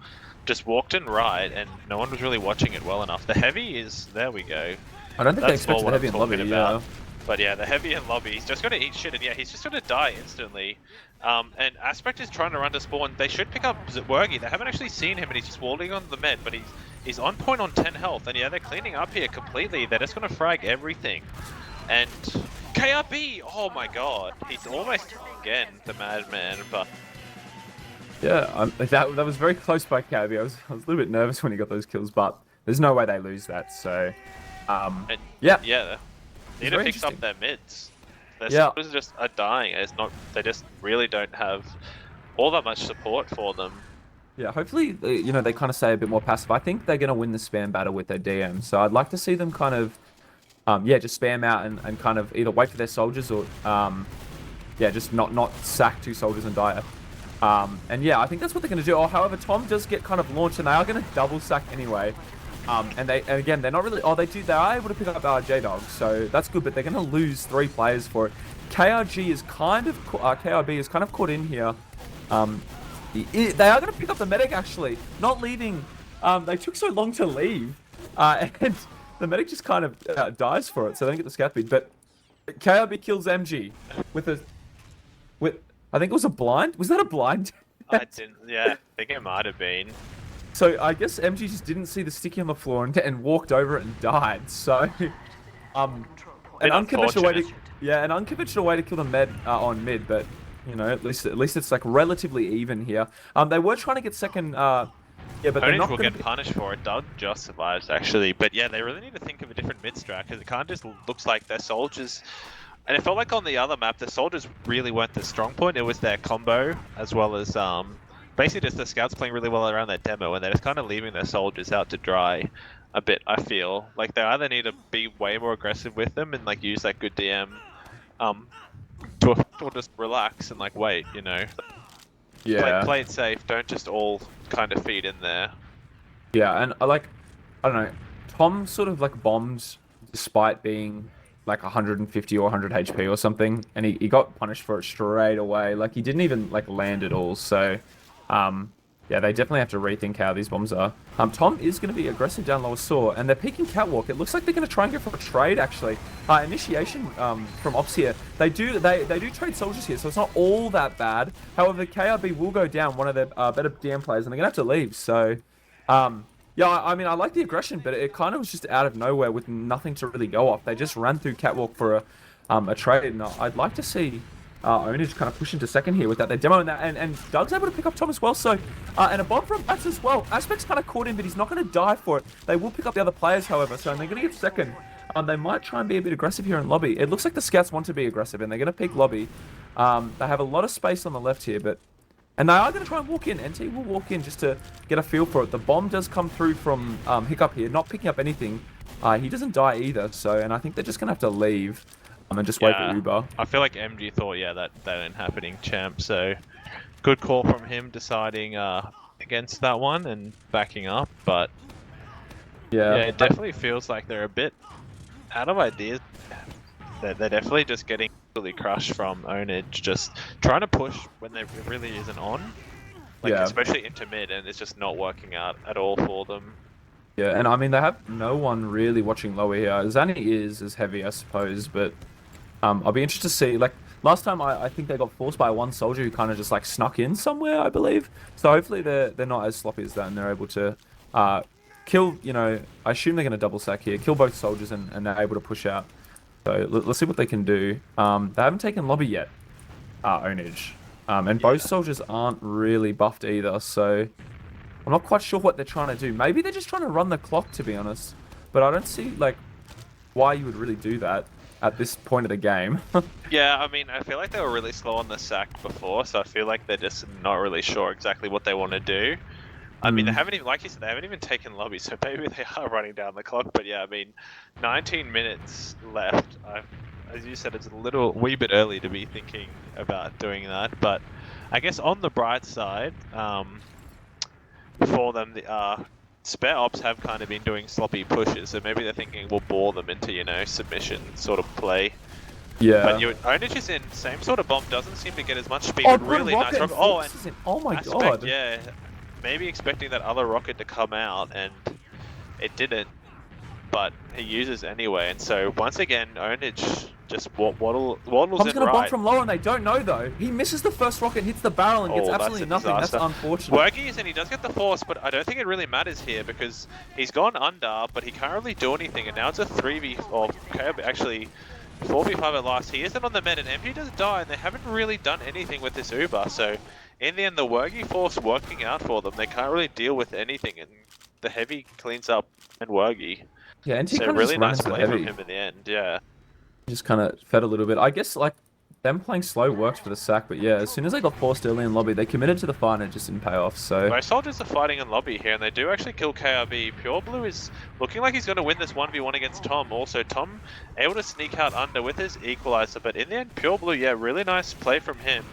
Just walked in right, and no one was really watching it well enough. The heavy is... There we go. I don't think they expected the heavy in lobby, yeah. But yeah, the heavy in lobby, he's just going to eat shit, and yeah, he's just going to die instantly. And Aspect is trying to run to spawn. They should pick up Wergy. They haven't actually seen him, and he's just walling on the med, but he's on point on 10 health. And yeah, they're cleaning up here completely. They're just going to frag everything. And KRB, oh my god, he's almost again the madman, but... Yeah, that was very close by KRB. I was a little bit nervous when he got those kills, but there's no way they lose that, so... yeah. Yeah, they need to pick up their mids. Their supporters just are dying. They just really don't have all that much support for them. Yeah, hopefully, you know, they kind of stay a bit more passive. I think they're going to win the spam battle with their DM, so I'd like to see them kind of, just spam out and kind of either wait for their soldiers or, just not sack two soldiers and die. And yeah, I think that's what they're going to do. Oh, however, Tom does get kind of launched, and they are going to double sack anyway. And again, they're not really... Oh, they are able to pick up J-Dog, so that's good, but they're going to lose 3 players for it. KRB is kind of caught in here. They are going to pick up the medic, actually. Not leaving. They took so long to leave. And the medic just kind of dies for it, so they don't get the scout feed. But KRB kills MG with I think it was a blind. Was that a blind? I think it might have been. So I guess MG just didn't see the sticky on the floor and walked over it and died. So, an unconventional way to kill the med on mid, but you know, at least it's like relatively even here. They were trying to get second. But they're not going to get punished for it. Doug just survives actually, but yeah, they really need to think of a different mid strat because it kind of just looks like their soldiers. And it felt like on the other map, the soldiers really weren't the strong point. It was their combo as well as basically just the scouts playing really well around that demo, and they're just kind of leaving their soldiers out to dry a bit, I feel. Like, they either need to be way more aggressive with them and, like, use that good DM, or just relax and, like, wait, you know? Yeah. Play it safe, don't just all kind of feed in there. Yeah, and I don't know, Tom sort of like bombed despite being like 150 or 100 HP or something, and he got punished for it straight away. Like he didn't even like land at all. So, yeah, they definitely have to rethink how these bombs are. Tom is going to be aggressive down lower saw, and they're peeking catwalk. It looks like they're going to try and go for a trade actually. Initiation from Opps here. They do trade soldiers here, so it's not all that bad. However, KRB will go down, one of their better DM players, and they're going to have to leave. So, yeah, I mean, I like the aggression, but it kind of was just out of nowhere with nothing to really go off. They just ran through catwalk for a trade, and I'd like to see Ownage kind of push into second here with that. They're demoing that, and Doug's able to pick up Tom as well. So, and a bomb from Bats as well. Aspect's kind of caught him, but he's not going to die for it. They will pick up the other players, however, so they're going to get second. They might try and be a bit aggressive here in lobby. It looks like the scouts want to be aggressive, and they're going to pick lobby. They have a lot of space on the left here, but... And they are going to try and walk in. NT will walk in just to get a feel for it. The bomb does come through from Hiccup here, not picking up anything. He doesn't die either, so... And I think they're just going to have to leave and just wait for Uber. I feel like MG thought, yeah, that ain't happening, champ. So, good call from him deciding against that one and backing up. But, yeah, it definitely feels like they're a bit out of ideas. They're definitely just getting really crushed from Ownage, just trying to push when there really isn't on. Like, especially into mid, and it's just not working out at all for them. Yeah, and I mean, they have no one really watching lower here. Zani is heavy, I suppose, but I'll be interested to see. Like, last time I think they got forced by one soldier who kind of just like snuck in somewhere, I believe. So hopefully they're not as sloppy as that, and they're able to kill, you know, I assume they're going to double sack here, kill both soldiers, and they're able to push out. So let's see what they can do. They haven't taken lobby yet, Ownage. And both soldiers aren't really buffed either, so I'm not quite sure what they're trying to do. Maybe they're just trying to run the clock, to be honest. But I don't see, like, why you would really do that at this point of the game. Yeah, I mean, I feel like they were really slow on the sack before, so I feel like they're just not really sure exactly what they want to do. I mean, they haven't even, like you said, they haven't even taken lobby, so maybe they are running down the clock. But yeah, I mean, 19 minutes left. As you said, it's a wee bit early to be thinking about doing that. But I guess on the bright side, for them, the spare ops have kind of been doing sloppy pushes, so maybe they're thinking we'll bore them into, you know, submission sort of play. Yeah. But Ownage is in same sort of bomb, doesn't seem to get as much speed. Oh, really nice rocket. Oh my god. Yeah. Maybe expecting that other rocket to come out, and it didn't, but he uses anyway, and so once again, Ownage just waddles in right. Tom's gonna bomb from low, and they don't know though. He misses the first rocket, hits the barrel, and gets absolutely nothing. That's unfortunate. Worgies, and he does get the force, but I don't think it really matters here because he's gone under, but he can't really do anything, and now it's a 3v, or actually 4v5 at last. He isn't on the med, and MG does die, and they haven't really done anything with this Uber, so in the end, the Worgy force working out for them. They can't really deal with anything, and the heavy cleans up and Worgy. Yeah, and so really nice play from him in the end. Yeah, just kind of fed a little bit. I guess like them playing slow works for the sack, but yeah, as soon as they got forced early in lobby, they committed to the fight and it just didn't pay off. So most soldiers are fighting in lobby here, and they do actually kill KRB. Pure Blue is looking like he's going to win this 1v1 against Tom. Also, Tom able to sneak out under with his equalizer, but in the end, Pure Blue, yeah, really nice play from him.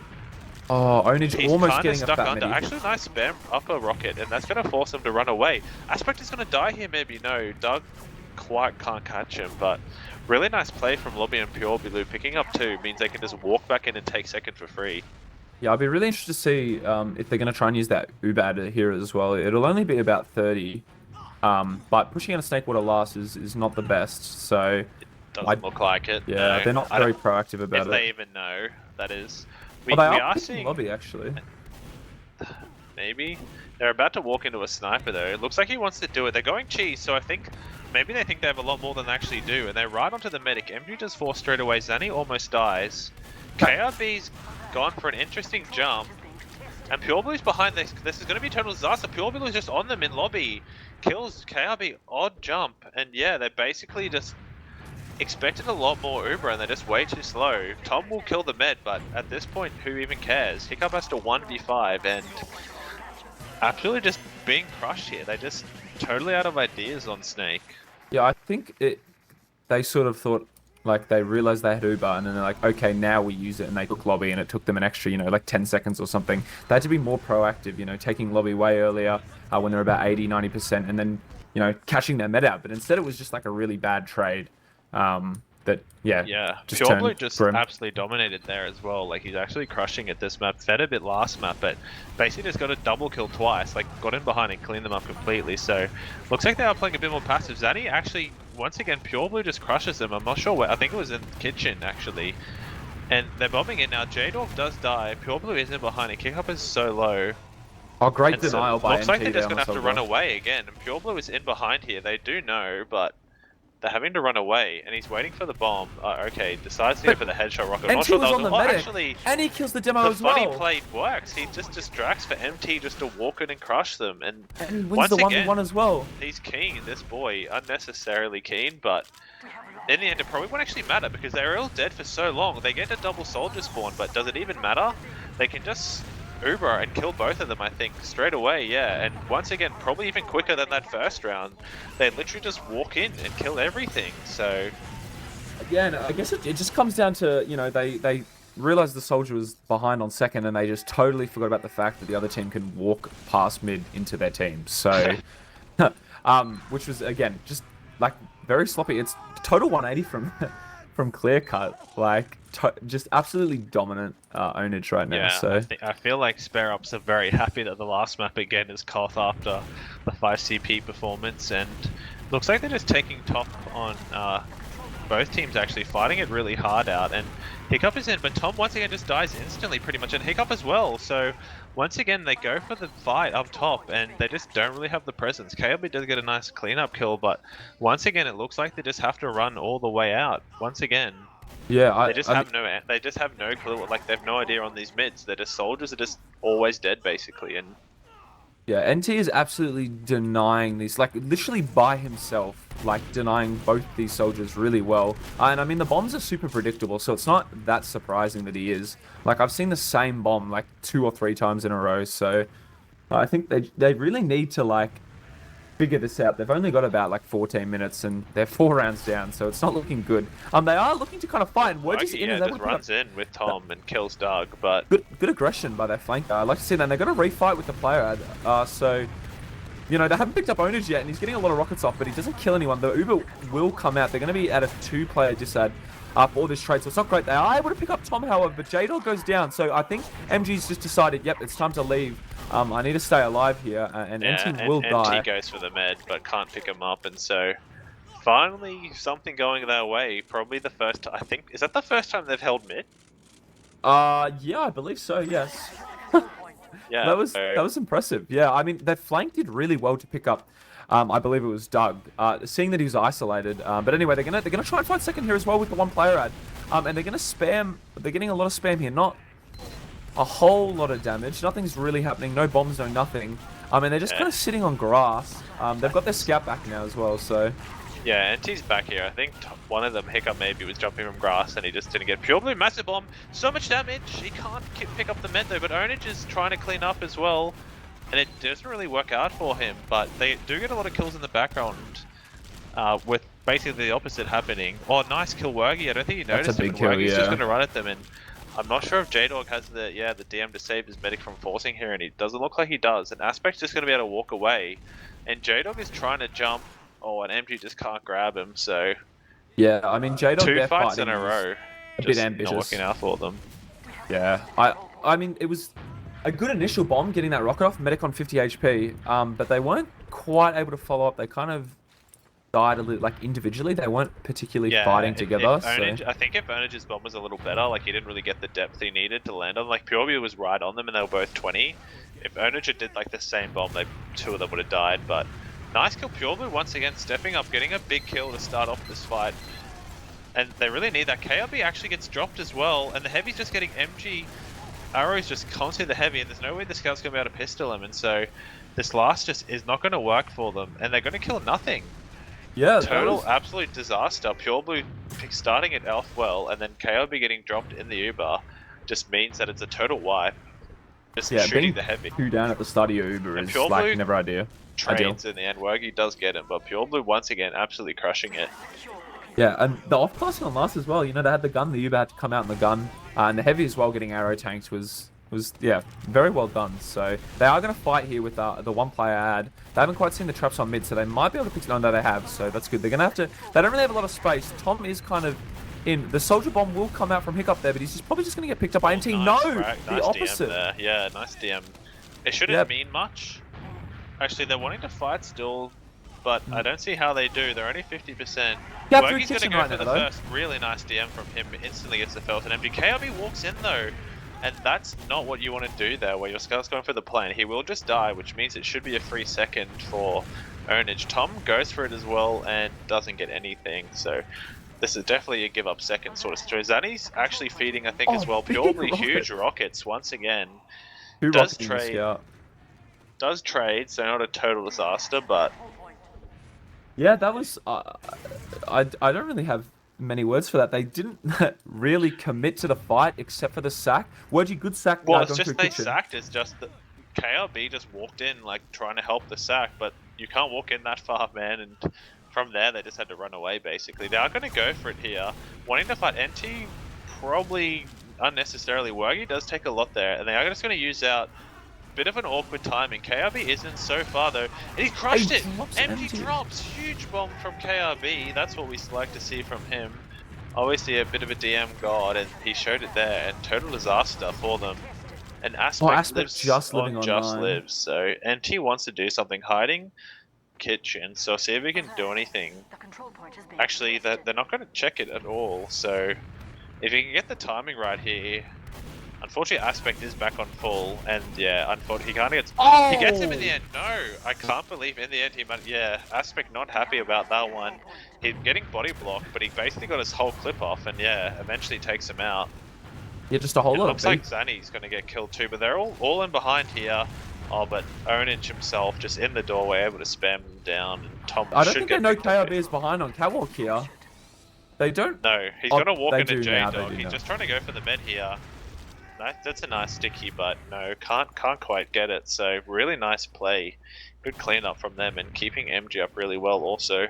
Oh, Ownage almost getting stuck under. Actually, nice spam upper rocket, and that's going to force him to run away. Aspect is going to die here, maybe. No, Doug quite can't catch him, but really nice play from Lobby and Pure Blue. Picking up 2 means they can just walk back in and take second for free. Yeah, I'll be really interested to see if they're going to try and use that Ubad here as well. It'll only be about 30, but pushing out a Snakewater last is not the best, so... It doesn't look like it. Yeah, no. They're not very proactive about it. If they even know, that is. We are seeing lobby actually. Maybe they're about to walk into a sniper though. It looks like he wants to do it. They're going cheese, so I think maybe they think they have a lot more than they actually do, and they ride onto the medic. MG does 4 straight away. Zani almost dies. KRB's gone for an interesting jump, and Pure Blue's behind this. This is going to be total disaster. Pure Blue's just on them in lobby, kills KRB, odd jump, and yeah, they basically just expected a lot more Uber and they're just way too slow. Tom will kill the med, but at this point, who even cares? Hiccup has to 1v5 and absolutely just being crushed here. They're just totally out of ideas on Snake. Yeah, I think they sort of thought Like, they realized they had Uber, and then they're like, okay, now we use it, and they took lobby, and it took them an extra, like 10 seconds or something. They had to be more proactive, taking lobby way earlier when they're about 80, 90%, and then, cashing their med out. But instead, it was just like a really bad trade. Yeah, Pure just absolutely dominated there as well. Like, he's actually crushing at this map. Fed a bit last map, but basically just got a double kill twice. Like, got in behind and cleaned them up completely. So, looks like they are playing a bit more passive. Zanny actually, once again, Pure just crushes them. I'm not sure where. I think it was in the kitchen, actually. And they're bombing in now. J-Dog does die. Pure isn't behind. And kick up is so low. Oh, great denial by looks like they're just going to have to run away again. And Pure is in behind here. They do know, but they're having to run away, and he's waiting for the bomb. Okay, decides to go for the headshot rocket. I'm not sure that was actually, and he kills the demo as well. The funny play works. He just distracts for MT just to walk in and crush them. And he wins the 1v1 as well. He's keen, this boy. Unnecessarily keen, but in the end it probably won't actually matter because they're all dead for so long. They get a double soldier spawn, but does it even matter? They can just Uber and kill both of them, I think, straight away, yeah. And once again, probably even quicker than that first round. They literally just walk in and kill everything, so... Again, I guess it just comes down to, they realized the soldier was behind on second and they just totally forgot about the fact that the other team can walk past mid into their team. So, which was, again, just, like, very sloppy. It's total 180 from clear cut, like just absolutely dominant Ownage right now. Yeah, so I feel like Spare Ops are very happy that the last map again is Koth after the 5CP performance, and looks like they're just taking top on both teams actually, fighting it really hard out. And Hiccup is in, but Tom once again just dies instantly pretty much, and Hiccup as well. So once again they go for the fight up top and they just don't really have the presence. KLB does get a nice cleanup kill, but once again it looks like they just have to run all the way out once again. Yeah, they just have no clue. Like, they have no idea on these mids. They're just soldiers are just always dead basically. And yeah, NT is absolutely denying these, like literally by himself, like denying both these soldiers really well. And I mean, the bombs are super predictable, so it's not that surprising that he is. Like, I've seen the same bomb like 2 or 3 times in a row, so I think they really need to like figure this out. They've only got about like 14 minutes and they're 4 rounds down, so it's not looking good. They are looking to kind of fight. Just runs in with Tom and kills Doug, but good aggression by their flanker. I like to see that. And they're going to refight with the player ad. So they haven't picked up Ownage yet, and he's getting a lot of rockets off, but he doesn't kill anyone. The Uber will come out. They're going to be at a 2-player disad for this trade, so it's not great. They are able to pick up Tom, however, but J-Dog goes down. So I think MG's just decided, yep, it's time to leave. I need to stay alive here, and NT will die. NT goes for the med, but can't pick him up, and so finally something going their way. Probably the first, I think, is that the first time they've held mid? Yeah, I believe so, yes. Yeah, that was impressive. Yeah, I mean, their flank did really well to pick up. I believe it was Doug, seeing that he was isolated. But anyway, they're gonna try and find second here as well with the 1-player ad, and they're gonna spam. They're getting a lot of spam here, not a whole lot of damage. Nothing's really happening. No bombs, no nothing. And they're just kind of sitting on grass. They've got their scout back now as well, so. Yeah, NT's back here. I think one of them, Hiccup maybe, was jumping from grass and he just didn't get Pure Blue. Massive bomb, so much damage. He can't pick up the med though, but Ownage is trying to clean up as well. And it doesn't really work out for him, but they do get a lot of kills in the background with basically the opposite happening. Oh, nice kill, Wergy. I don't think he noticed him, and Wergy's just going to run at them. And I'm not sure if J-Dog has the DM to save his medic from forcing here, and he doesn't look like he does. And Aspect's just going to be able to walk away. And J-Dog is trying to jump. Oh, and MG just can't grab him, so... Yeah, I mean, J-Dog... 2 fights in a row. A bit ambitious. Not working out for them. Yeah, I mean, it was a good initial bomb getting that rocket off, medic on 50 HP, but they weren't quite able to follow up. They kind of died a little, like, individually. They weren't particularly fighting together. Ownage, I think if Onage's bomb was a little better, like, he didn't really get the depth he needed to land on. Like, Pureview was right on them and they were both 20. If Ownage had did, like, the same bomb, 2 of them would have died, but... Nice kill, Pureview once again stepping up, getting a big kill to start off this fight. And they really need that. KLB actually gets dropped as well, and the Heavy's just getting MG. Arrow's just constantly the Heavy, and there's no way the Scout's going to be able to pistol him, and so this last just is not going to work for them, and they're going to kill nothing. Yeah, Total absolute disaster. Pure Blue starting it off well, and then KLB getting dropped in the Uber just means that it's a total wipe. Just shooting the Heavy. 2 down at the start of your Uber is like never trains in the end. Wergy does get him, but Pure Blue once again absolutely crushing it. Yeah, and the off-classing on last as well. You know, they had the gun. The Uber had to come out in the gun, and the heavy as well. Getting arrow tanks was yeah, very well done. So they are going to fight here with the one player ad. They haven't quite seen the traps on mid, so they might be able to pick it on. Though they have, so that's good. They're going to have to. They don't really have a lot of space. Tom is kind of in. The soldier bomb will come out from Hiccup there, but he's probably just going to get picked up by NT. Nice, No, nice the opposite. DM there. Yeah, nice DM. It shouldn't mean much. Actually, they're wanting to fight still, but I don't see how they do. They're only 50%. Yeah, Wergy's going to go for the first really nice DM from him. Instantly gets the first, and KRB walks in though. And that's not what you want to do there, where your Scout's going for the plane. He will just die, which means it should be a free second for Ownage. Tom goes for it as well and doesn't get anything, so this is definitely a give-up second sort of situation. Zanny's actually feeding, I think, as well, purely huge rockets once again. Does trade, so not a total disaster, but... Yeah, that was... I don't really have many words for that. They didn't really commit to the fight except for the sack. Wergy, good sack. Well, it's just they sacked. It's just that KRB just walked in like trying to help the sack, but you can't walk in that far, man. And from there, they just had to run away. Basically, they are going to go for it here, wanting to fight NT. Probably unnecessarily. Wergy does take a lot there, and they are just going to use out. Bit of an awkward timing. KRB isn't so far though. And he crushed it! Empty drops! Huge bomb from KRB. That's what we like to see from him. Obviously a bit of a DM god, and he showed it there, and total disaster for them. And Aspect lives just living on just lives, so NT wants to do something. Hiding kitchen, so see if we can do anything. Actually, they're not going to check it at all, so if you can get the timing right here. Unfortunately, Aspect is back on full, and yeah, unfortunately, he kind of gets. Oh! He gets him in the end. No, I can't believe in the end he. Yeah, Aspect not happy about that one. He's getting body blocked, but he basically got his whole clip off, and yeah, eventually takes him out. Yeah, just a whole lot. Looks like Zanny's going to get killed too, but they're all in behind here. Oh, but Ownage himself just in the doorway, able to spam them down, and Tom. I don't think they know KRB is behind on catwalk here. They don't. No, he's going to walk into J-Dog. He's just trying to go for the med here. That's a nice sticky, but no, can't quite get it. So really nice play, good cleanup from them, and keeping MG up really well also.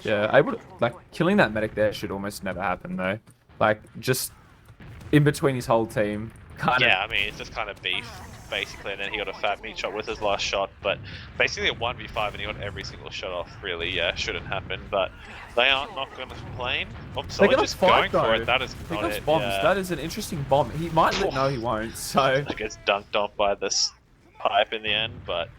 Yeah, able to, like killing that medic there should almost never happen though. Like just in between his whole team. I mean it's just kind of beef basically, and then he got a fat meat shot with his last shot. But basically a 1v5, and he got every single shot off. Really, yeah, shouldn't happen, but. They aren't not going to complain. Oops, they're going to fight though. For it. That is not it. Bombs. Yeah. That is an interesting bomb. He might let no, he won't. So it gets dunked off by this pipe in the end, but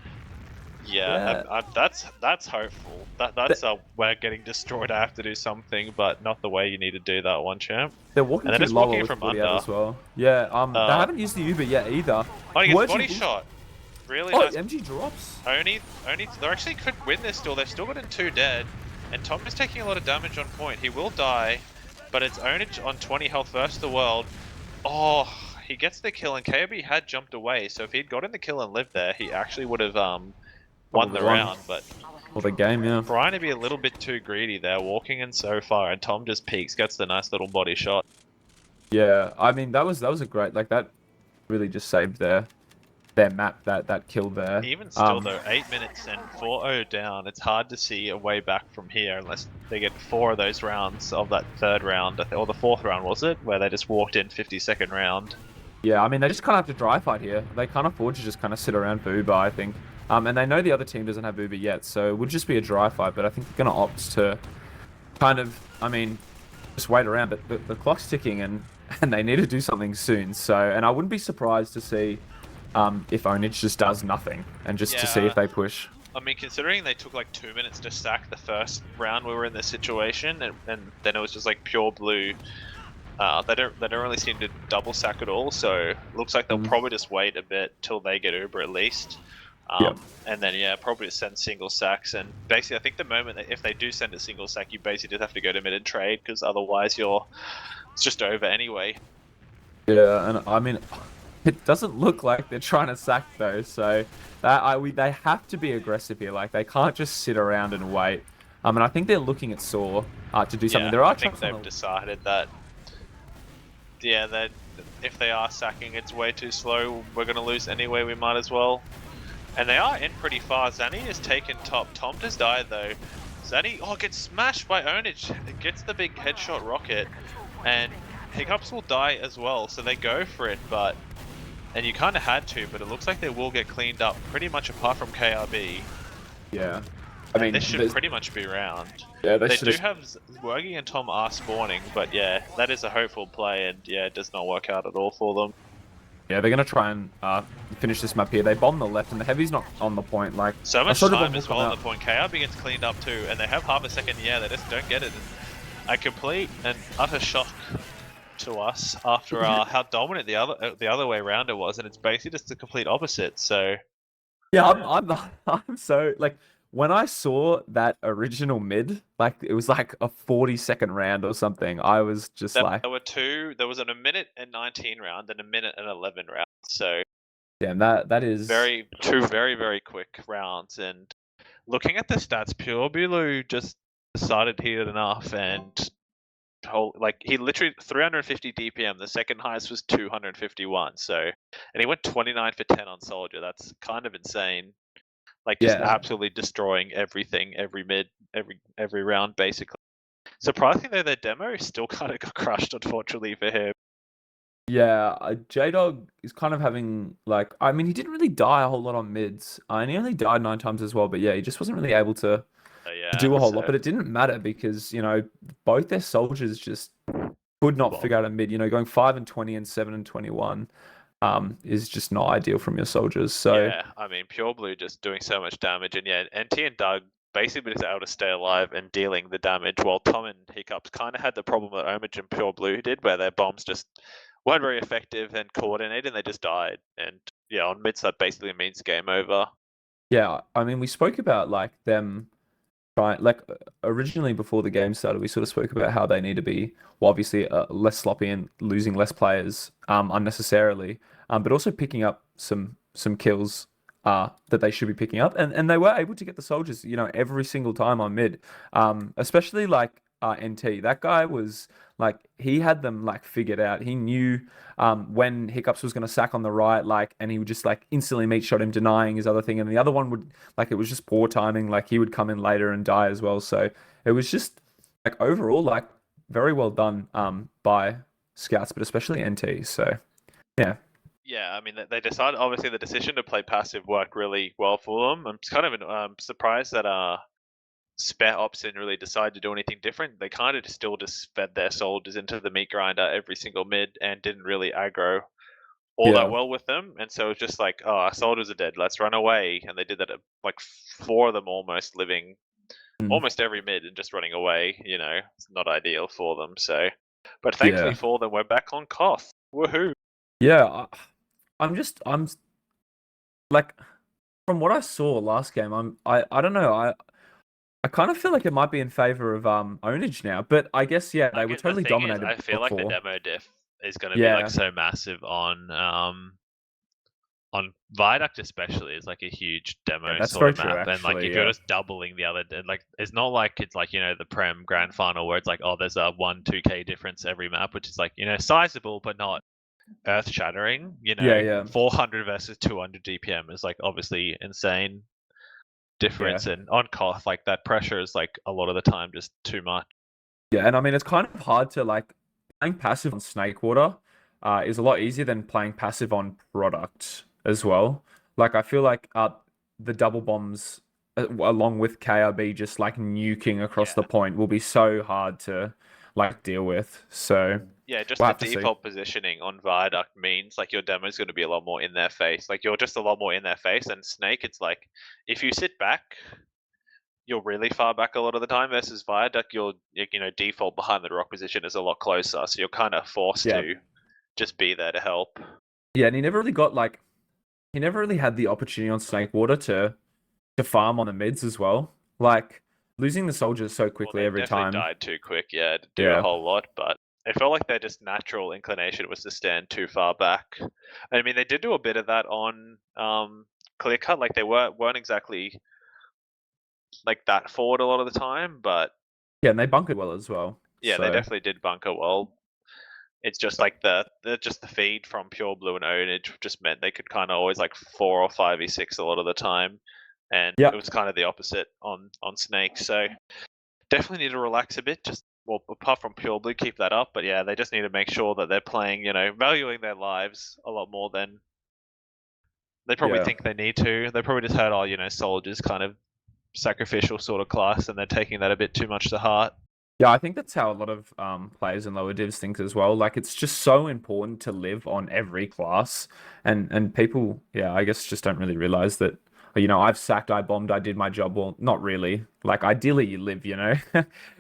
yeah. That's hopeful. That's we're getting destroyed. I have to do something, but not the way you need to do that one, champ. They're walking and through just lower walking with from under under as well. Yeah. They haven't used the Uber yet either. Oh, he gets body shot. Really nice. MG drops. Only they actually could win this still. They've still got 2 dead. And Tom is taking a lot of damage on point. He will die, but it's Ownage on 20 health versus the world. Oh, he gets the kill, and KRB had jumped away. So if he'd gotten the kill and lived there, he actually would have won the round. But or the game, yeah. Trying to be a little bit too greedy there, walking in so far, and Tom just peeks, gets the nice little body shot. Yeah, I mean that was a great, like that really just saved their map, that kill there. Even still though, 8 minutes and 4-0 down, it's hard to see a way back from here unless they get 4 of those rounds of that 3rd round, or the 4th round was it, where they just walked in 52nd round. Yeah, I mean they just kind of have to dry fight here. They can't afford to just kind of sit around for Uber, I think. And they know the other team doesn't have Uber yet, so it would just be a dry fight, but I think they're going to opt to kind of, I mean, just wait around, but the clock's ticking and they need to do something soon. So, and I wouldn't be surprised to see if Ownage just does nothing, and just to see if they push. I mean, considering they took like 2 minutes to sack the first round we were in this situation, and then it was just like pure blue. They don't really seem to double sack at all, so looks like they'll probably just wait a bit till they get Uber at least. And then probably just send single sacks, and basically I think the moment that if they do send a single sack, you basically just have to go to mid and trade, because otherwise it's just over anyway. Yeah, and I mean, it doesn't look like they're trying to sack though, so they have to be aggressive here. Like they can't just sit around and wait. And I think they're looking at Saw to do something. I think they've decided that. Yeah, that if they are sacking, it's way too slow. We're gonna lose anyway. We might as well. And they are in pretty far. Zanny is taken top. Tom just died though. Zaddy, gets smashed by Ownage. It gets the big headshot rocket, and Hiccups will die as well, so they go for it, and you kind of had to, but it looks like they will get cleaned up pretty much apart from KRB. Yeah. I mean, this should pretty much be round. Yeah, they do have Wergy and Tom are spawning, but yeah, that is a hopeful play, and yeah, it does not work out at all for them. Yeah, they're gonna try and finish this map here. They bomb the left, and the heavy's not on the point. Like so much time as well on the point. KRB gets cleaned up too, and they have half a second. Yeah, they just don't get it. And a complete and utter shock to us after how dominant the other way around it was, and it's basically just the complete opposite. So yeah, I'm so like. When I saw that original mid, like it was like a 40-second round or something, I was just like... There were two. There was a minute and 19 round and a minute and 11 round. So damn, that is... two very, very quick rounds. And looking at the stats, Pure Blue just decided he had enough, and he literally 350 DPM. The second highest was 251. So, and he went 29 for 10 on Soldier. That's kind of insane. Like just absolutely destroying everything, every mid, every round, basically. Surprisingly, though, their demo still kind of got crushed, unfortunately for him. Yeah, J-Dog is kind of having like, I mean, he didn't really die a whole lot on mids, and he only died 9 times as well. But yeah, he just wasn't really able to do a whole lot. But it didn't matter because both their soldiers just could not figure out a mid. Going 5 and 20 and 7 and 21. Is just not ideal from your soldiers. So yeah, I mean, Pure Blue just doing so much damage, and yeah, NT and Doug basically just able to stay alive and dealing the damage, while Tom and Hiccups kind of had the problem that Ownage and Pure Blue did, where their bombs just weren't very effective and coordinated, and they just died. And yeah, on mids that basically means game over. Yeah, I mean, we spoke about like them originally before the game started, we sort of spoke about how they need to be, well, obviously less sloppy and losing less players unnecessarily, but also picking up some kills that they should be picking up, and they were able to get the soldiers, every single time on mid, especially like NT. That guy was like, he had them like figured out. He knew when Hiccups was going to sack on the right, like, and he would just like instantly meat shot him, denying his other thing, and the other one would, like, it was just poor timing. Like he would come in later and die as well. So it was just like overall like very well done by scouts, but especially NT. So yeah. Yeah, I mean, they decided, obviously the decision to play passive worked really well for them. I'm kind of surprised that Spare Opps didn't really decide to do anything different. They kind of still just fed their soldiers into the meat grinder every single mid and didn't really aggro all that well with them. And so it's just like, oh, our soldiers are dead, let's run away. And they did that, like 4 of them almost living almost every mid and just running away. It's not ideal for them. So, but thankfully for them, we're back on Koth. Woohoo! Yeah, I'm like, from what I saw last game, I don't know, I kind of feel like it might be in favor of Ownage now, but I guess they were totally dominated. I feel like the demo diff is going to be like so massive on Viaduct, especially, is like a huge demo sort of map, and like if you're just doubling the other, like it's not like it's like the Prem Grand Final where it's like, oh, there's a 1-2k difference every map, which is like sizable but not earth shattering. 400 versus 200 DPM is like obviously insane difference, and on Koth, like that pressure is like a lot of the time just too much. Yeah, and I mean, it's kind of hard to like, playing passive on Snakewater is a lot easier than playing passive on Product as well. Like I feel like the double bombs along with KRB just like nuking across the point will be so hard to like deal with. So yeah, just the default positioning on Viaduct means like your demo is going to be a lot more in their face. Like you're just a lot more in their face, and Snake, it's like if you sit back, you're really far back a lot of the time. Versus Viaduct, your default behind the rock position is a lot closer, so you're kind of forced to just be there to help. Yeah, and he never really had the opportunity on Snakewater to farm on the mids as well. Like losing the soldiers so quickly every time. Died too quick, to do a whole lot, but it felt like their just natural inclination was to stand too far back. I mean, they did do a bit of that on Clear Cut. Like they weren't exactly like that forward a lot of the time, but yeah, and they bunkered well as well. Yeah, they definitely did bunker well. It's just like the feed from Pure Blue and Ownage just meant they could kind of always like 4 or 5v6 a lot of the time, and it was kind of the opposite on Snake. So definitely need to relax a bit. Just apart from pure blue, keep that up. But yeah, they just need to make sure that they're playing, valuing their lives a lot more than they probably think they need to. They probably just heard, soldiers kind of sacrificial sort of class, and they're taking that a bit too much to heart. Yeah, I think that's how a lot of players in lower divs think as well. Like, it's just so important to live on every class, and people, I guess, just don't really realize that. I've sacked, I bombed, I did my job. Well, not really. Like, ideally, you live,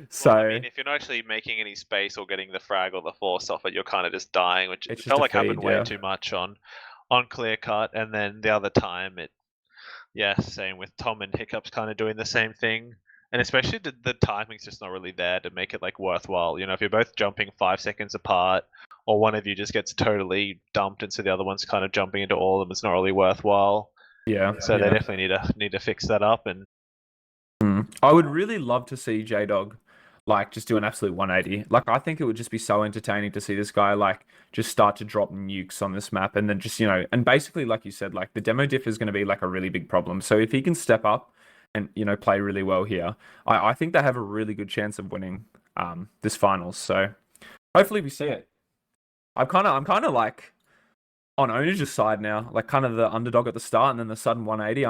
So well, I mean, if you're not actually making any space or getting the frag or the force off it, you're kind of just dying, which it felt like happened way too much on Clear Cut, and then the other time same with Tom and Hiccups kind of doing the same thing. And especially the timing's just not really there to make it like worthwhile. If you're both jumping 5 seconds apart, or one of you just gets totally dumped, and so the other one's kind of jumping into all of them, it's not really worthwhile. Yeah. So they definitely need to fix that up. And I would really love to see J-Dog like just do an absolute 180. Like, I think it would just be so entertaining to see this guy like just start to drop nukes on this map, and then just and basically, like you said, like the demo diff is going to be like a really big problem. So if he can step up and play really well here, I think they have a really good chance of winning this finals. So hopefully we see it. I'm kind of like on Ownage's side now, like kind of the underdog at the start, and then the sudden 180.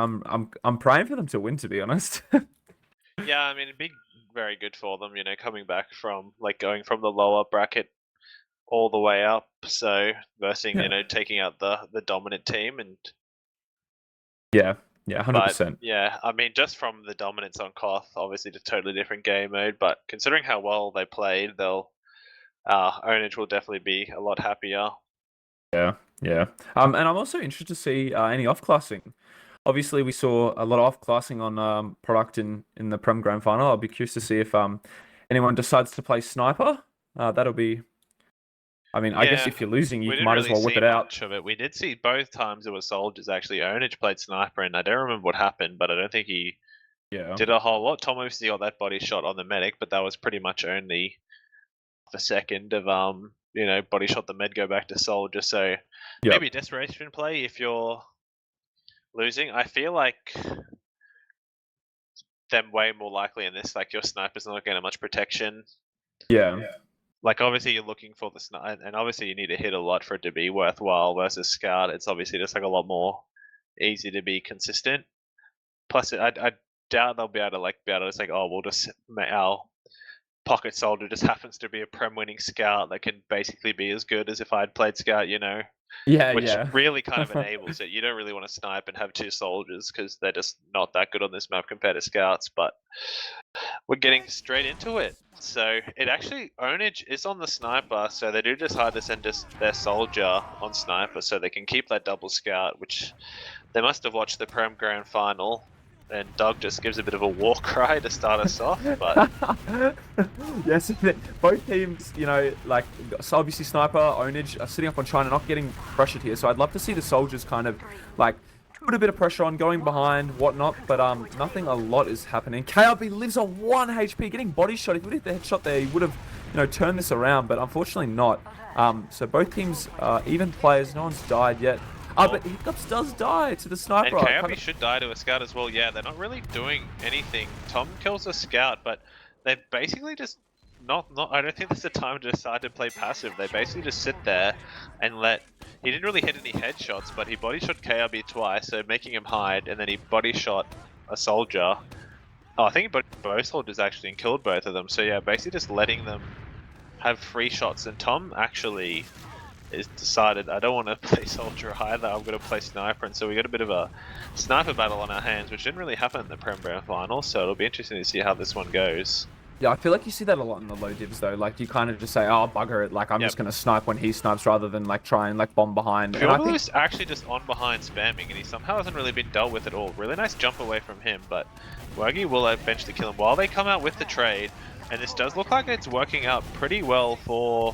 I'm praying for them to win, to be honest. Yeah, I mean, it'd be very good for them, coming back from like going from the lower bracket all the way up. So versus taking out the dominant team. And yeah, 100%. Yeah, I mean, just from the dominance on Koth, obviously it's a totally different game mode. But considering how well they played, Ownage will definitely be a lot happier. Yeah. And I'm also interested to see any off-classing. Obviously, we saw a lot of off-classing on product in the Prem Grand Final. I'll be curious to see if anyone decides to play Sniper. That'll be... I mean, I guess if you're losing, you might as well whip it out. Much of it. We did see both times it was Soldiers, actually. Ownage played Sniper, and I don't remember what happened, but I don't think he did a whole lot. Tom obviously got that body shot on the medic, but that was pretty much only the second of body shot the med, go back to Soldier. So maybe desperation play if you're losing. I feel like them way more likely in this. Like, your sniper's not getting much protection. Yeah. Like, obviously you're looking for the sniper, and obviously you need to hit a lot for it to be worthwhile. Versus Scout, it's obviously just like a lot more easy to be consistent. Plus, I doubt they'll be able to say, oh, we'll just our pocket soldier just happens to be a Prem winning Scout that can basically be as good as if I'd played Scout, which really kind of enables it. You don't really want to snipe and have two soldiers because they're just not that good on this map compared to Scouts. But we're getting straight into it. So it actually, Ownage is on the Sniper, so they do decide to send their soldier on Sniper so they can keep that double Scout, which they must have watched the Prem Grand Final. And Doug just gives a bit of a war cry to start us off, but... Yes, both teams, like, so obviously Sniper, Ownage are sitting up on China, not getting pressured here, so I'd love to see the soldiers kind of, like, put a bit of pressure on, going behind, whatnot, but nothing a lot is happening. KRB lives on 1 HP, getting body shot. If he would hit the headshot there, he would have, turned this around, but unfortunately not. So both teams, even players, no one's died yet. But Hiccups does die to the Sniper. And KRB should die to a Scout as well. Yeah, they're not really doing anything. Tom kills a Scout, but they're basically just not. I don't think there's the time to decide to play passive. They basically just sit there and he didn't really hit any headshots, but he body shot KRB twice, so making him hide, and then he body shot a soldier. Oh, I think he body shot both soldiers actually and killed both of them. So yeah, basically just letting them have free shots. And Tom actually is decided, I don't want to play soldier either, I'm going to play sniper, and so we got a bit of a sniper battle on our hands, which didn't really happen in the Prem Grand Final, so it'll be interesting to see how this one goes. Yeah, I feel like you see that a lot in the low divs though, like you kind of just say, oh, bugger it, like I'm just going to snipe when he snipes rather than like try and like bomb behind. Py-bun's actually just on behind spamming, and he somehow hasn't really been dealt with at all. Really nice jump away from him, but Wagi will eventually kill him while they come out with the trade, and this does look like it's working out pretty well for,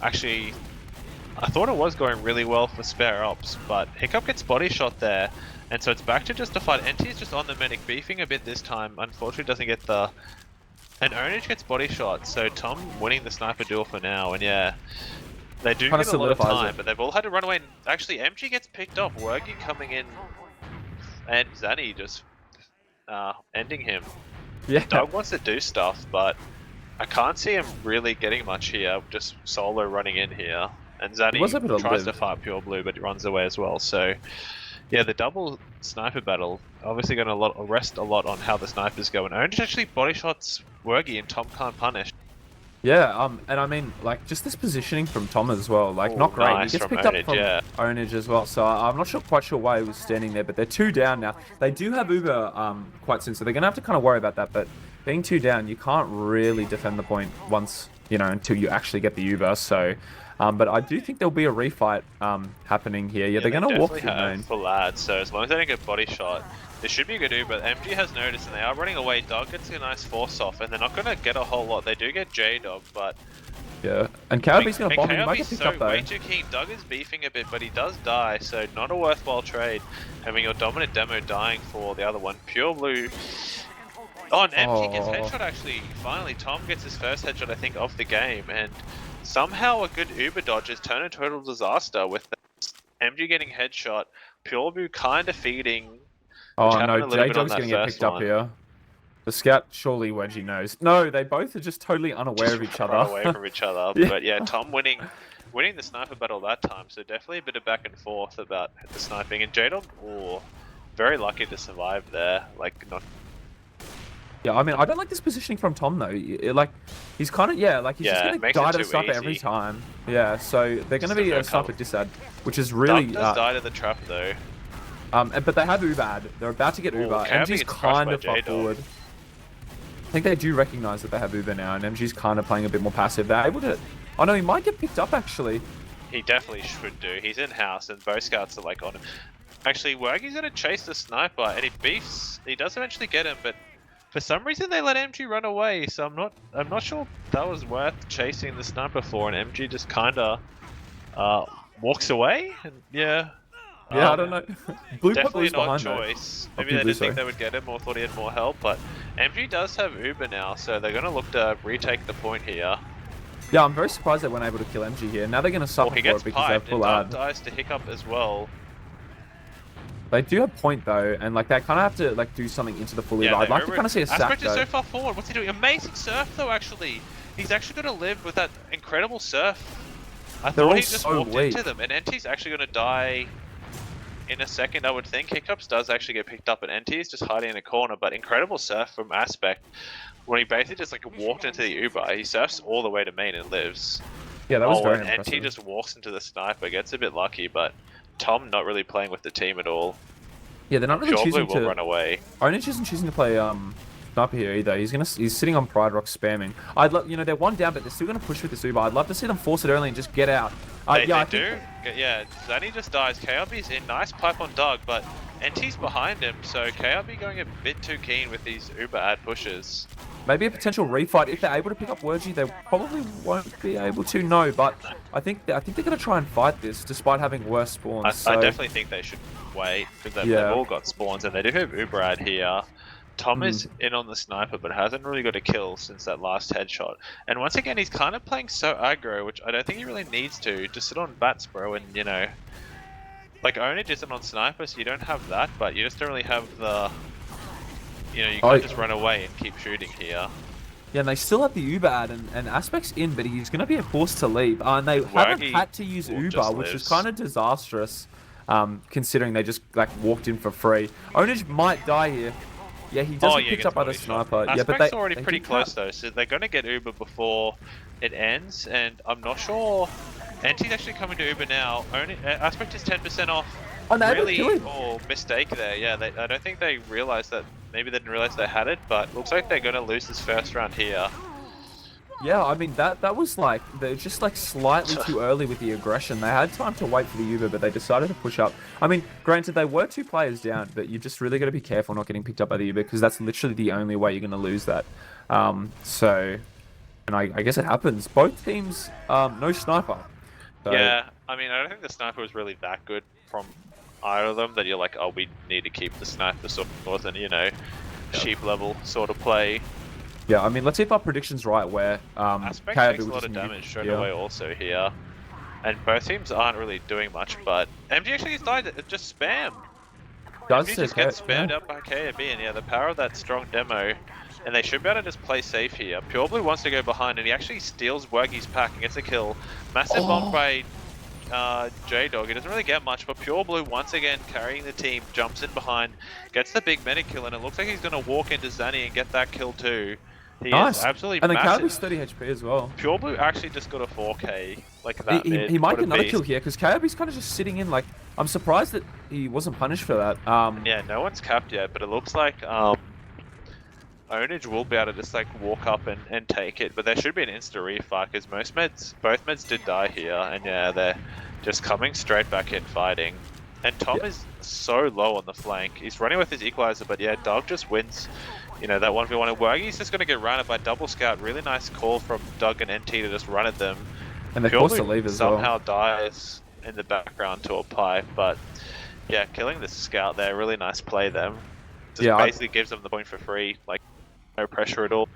actually, I thought it was going really well for Spare Ops, but Hiccup gets body shot there, and so it's back to just a fight. NT is just on the medic, beefing a bit this time, unfortunately doesn't get the... And Ownage gets body shot, so Tom winning the sniper duel for now, and yeah, they do get a lot of time, but they've all had to run away. And actually, MG gets picked off, Wergy coming in, and Zanny just ending him. Yeah. Doug wants to do stuff, but I can't see him really getting much here, just solo running in here. And Zanny tries to fight Pure Blue, but he runs away as well. So, yeah, the double sniper battle obviously going to rest a lot on how the snipers go. And Ownage actually body shots Wergy and Tom can't punish. Yeah, and I mean, like, just this positioning from Tom as well, like, not great. Nice, he gets picked Ownage, up from Ownage as well, so I'm not quite sure why he was standing there, but they're 2 down now. They do have Uber quite soon, so they're going to have to kind of worry about that, but being 2 down, you can't really defend the point once, you know, until you actually get the Uber, so... but I do think there'll be a refight happening here. Yeah, they're going to walk through main. For lads, so as long as they don't get body shot, this should be a good Uber. MG has noticed and they are running away. Dog gets a nice force off and they're not going to get a whole lot. They do get J-Dog, but... Yeah, and KRB's going to bomb him. He might get picked up though. Way too keen. Doug is beefing a bit, but he does die, so not a worthwhile trade. Having your dominant demo dying for the other one. Pure Blue... Oh, and MG gets headshot actually. Finally, Tom gets his first headshot, I think, of the game, and somehow a good Uber dodge has turned a total disaster with MG getting headshot, Pure Blue kind of feeding. Oh no, J-Dog's going to get picked up here. The scout, surely Wedgie knows. No, they both are just totally unaware of each other. Away from each other, Yeah. But yeah, Tom winning the sniper battle that time, so definitely a bit of back and forth about the sniping. And J-Dog, very lucky to survive there, like not... Yeah, I mean, I don't like this positioning from Tom though. Like, he's kind of he's just going to die to the sniper every time. Yeah, so they're going to be a sniper disad, which is really... Doug does die to the trap though. But they have Ubad. They're about to get Uber. MG's kind of far forward. I think they do recognize that they have Uber now, and MG's kind of playing a bit more passive. They're able to... Oh no, he might get picked up actually. He definitely should do. He's in house, and both scouts are like on him. Actually, Wergy's going to chase the sniper, and he beefs. He does eventually get him, but for some reason they let MG run away. So I'm not sure that was worth chasing the sniper for, and MG just kind of walks away. And yeah. Yeah, I don't know. Blue definitely an odd behind choice. Maybe they didn't think they would get him or thought he had more help, but MG does have Uber now, so they're going to look to retake the point here. Yeah, I'm very surprised they weren't able to kill MG here. Now they're going to suffer for it because they're full ad. Dies to Hiccup as well. They do have point though, and like they kind of have to like do something into the full Uber. I'd like to kind of see a sack Aspect is so far forward. What's he doing? Amazing surf though, actually. He's actually going to live with that incredible surf. I thought he just walked into them, and NT's actually going to die in a second, I would think. Hiccups does actually get picked up, and NT is just hiding in a corner, but incredible surf from Aspect. When he basically just like walked into the Uber, he surfs all the way to main and lives. Yeah, that was very impressive. NT just walks into the sniper, gets a bit lucky, but Tom not really playing with the team at all. Yeah, they're not really choosing to run away. Ownage isn't choosing to play sniper here either. He's sitting on Pride Rock spamming. I'd love, you know, they're 1 down, but they're still going to push with this Uber. I'd love to see them force it early and just get out. They do. Yeah, Zanny just dies. KRB's in. Nice pipe on Doug, but NT's behind him, so KRB going a bit too keen with these Uber ad pushes. Maybe a potential refight. If they're able to pick up Wergy, they probably won't be able to. No, but I think they're going to try and fight this despite having worse spawns. I definitely think they should wait because they've all got spawns and they do have Uber ad here. Tom is in on the sniper, but hasn't really got a kill since that last headshot. And once again, he's kind of playing so aggro, which I don't think he really needs to. Just sit on bats, bro, and you know, like Ownage isn't on sniper, so you don't have that, but you just don't really have the, you know, you can't just run away and keep shooting here. Yeah, and they still have the Uber ad, and Aspect's in, but he's going to be forced to leave. And they haven't had to use Uber, which is kind of disastrous, considering they just like walked in for free. Ownage might die here. Yeah, he doesn't picked up by the sniper. Aspect's but they're already pretty close though, so they're going to get Uber before it ends, and I'm not sure. NT's actually coming to Uber now. Aspect is 10% off. Oh, no, really, mistake there. Yeah, I don't think they realized that. Maybe they didn't realize they had it, but looks like they're going to lose this first round here. Yeah, I mean, that was like, they're just like slightly too early with the aggression. They had time to wait for the Uber, but they decided to push up. I mean, granted, they were 2 players down, but you just really got to be careful not getting picked up by the Uber, because that's literally the only way you're going to lose that. And I guess it happens. Both teams, no sniper. So, yeah, I mean, I don't think the sniper was really that good from either of them, that you're like, oh, we need to keep the sniper sort of than, you know, sheep level sort of play. Yeah, I mean, let's see if our prediction's right, where Aspect takes a lot of damage straight away also here. And both teams aren't really doing much, but MG actually has died, just spam. does just get spammed out by KAB, and yeah, the power of that strong demo. And they should be able to just play safe here. Pure Blue wants to go behind, and he actually steals Wergy's pack and gets a kill. Massive bomb by J-Dog. It doesn't really get much, but Pure Blue once again carrying the team, jumps in behind, gets the big medic kill, and it looks like he's going to walk into Zanny and get that kill too. He is absolutely and massive. And then KRB's 30 HP as well. Pure Blue actually just got a 4k, like that. He might get another kill here, because KRB's kind of just sitting in, like, I'm surprised that he wasn't punished for that. Yeah, no one's capped yet, but it looks like Ownage will be able to just like walk up and take it, but there should be an insta refight because both meds did die here, and yeah, they're just coming straight back in fighting. And Tom is so low on the flank. He's running with his equalizer, but yeah, Doug just wins. You know, that 1v1, and Wergy's just going to get ran at by double scout. Really nice call from Doug and NT to just run at them. And they're forced to leave as well. Somehow dies in the background to a pipe, but yeah, killing the scout there, really nice play them. Just basically gives them the point for free, like no pressure at all.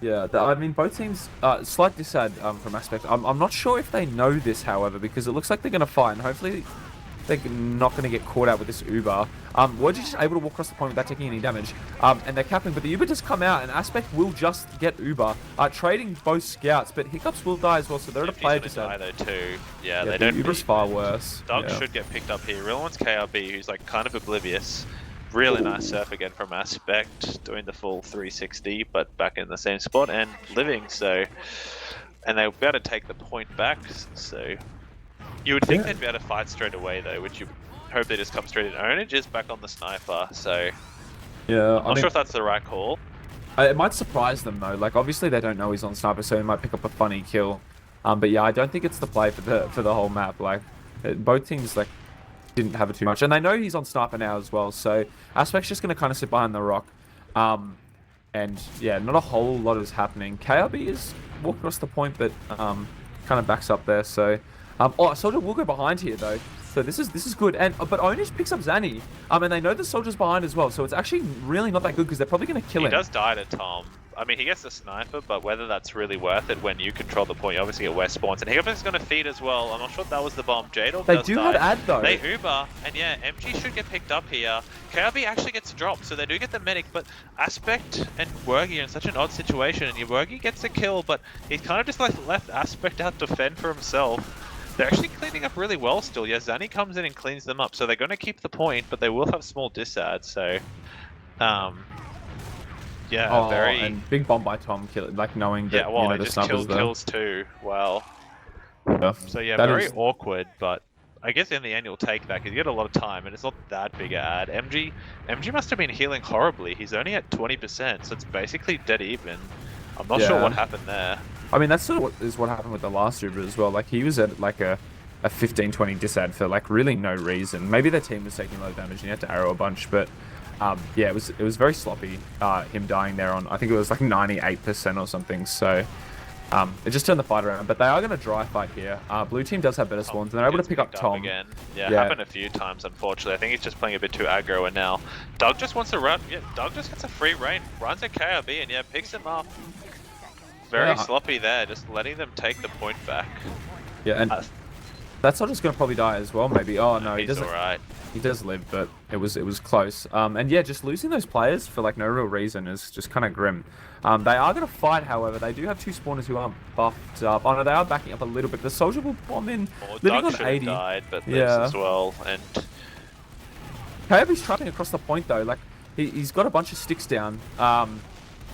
Yeah, I mean, both teams, slight dissad from Aspect. I'm not sure if they know this, however, because it looks like they're going to fight, and hopefully they're not going to get caught out with this Uber. Were just able to walk across the point without taking any damage, and they're capping, but the Uber just come out, and Aspect will just get Uber, trading both scouts, but Hiccups will die as well, so they're at a player dissad. Though too. Yeah, they the don't. Uber's far worse. Doug should get picked up here. Real one's KRB, who's like kind of oblivious. Really nice surf again from Aspect, doing the full 360, but back in the same spot and living. So, and they'll be able to take the point back. So, you would think they'd be able to fight straight away, though. Would you hope they just come straight in? Ownage is back on the sniper, so yeah, I'm not sure if that's the right call. It might surprise them though. Like obviously they don't know he's on sniper, so he might pick up a funny kill. But yeah, I don't think it's the play for the whole map. Like both teams like didn't have it too much, and they know he's on sniper now as well. So Aspect's just gonna kind of sit behind the rock, and yeah, not a whole lot is happening. KRB is walking across the point, but kind of backs up there. So Soldier will go behind here though. So this is good, and but Ownage picks up Zanny, and they know the Soldier's behind as well. So it's actually really not that good because they're probably gonna kill him. He does die to Tom. I mean, he gets the sniper, but whether that's really worth it when you control the point, you obviously get West spawns. And Hiccup is going to feed as well. I'm not sure if that was the bomb. J-Dog They do have ad though. They Uber, and yeah, MG should get picked up here. KRB actually gets dropped, so they do get the medic, but Aspect and Wergy are in such an odd situation, and Wergy gets a kill, but he's kind of just like left Aspect out to fend for himself. They're actually cleaning up really well still. Yeah, Zanny comes in and cleans them up, so they're going to keep the point, but they will have small disads, so... yeah, very... and big bomb by Tom, like knowing that the sniper's there. Kills too. Wow. Yeah. So yeah, very awkward, but I guess in the end you'll take that because you get a lot of time and it's not that big an ad. MG must have been healing horribly. He's only at 20%, so it's basically dead even. I'm not sure what happened there. I mean, that's sort of what happened with the last Uber as well. Like he was at like a 15-20 disad for like really no reason. Maybe their team was taking low damage and he had to arrow a bunch, but yeah, it was very sloppy. Him dying there on, I think it was like 98% or something. So it just turned the fight around. But they are going to dry fight here. Blue team does have better spawns, and they're able to pick up Tom again. Yeah, happened a few times. Unfortunately, I think he's just playing a bit too aggro. And now Doug just wants to run. Yeah, Doug just gets a free reign, runs at KRB, and yeah, picks him up. Very sloppy there, just letting them take the point back. Yeah, and that's not just going to probably die as well. Maybe. Oh no, he doesn't. All right. He does live, but it was close. And yeah, just losing those players for like no real reason is just kind of grim. They are going to fight, however. They do have two spawners who aren't buffed up. Oh no, they are backing up a little bit. The Soldier will bomb in, living on 80. Died, but lives as well. And KRB's trapping across the point though. Like he's got a bunch of sticks down.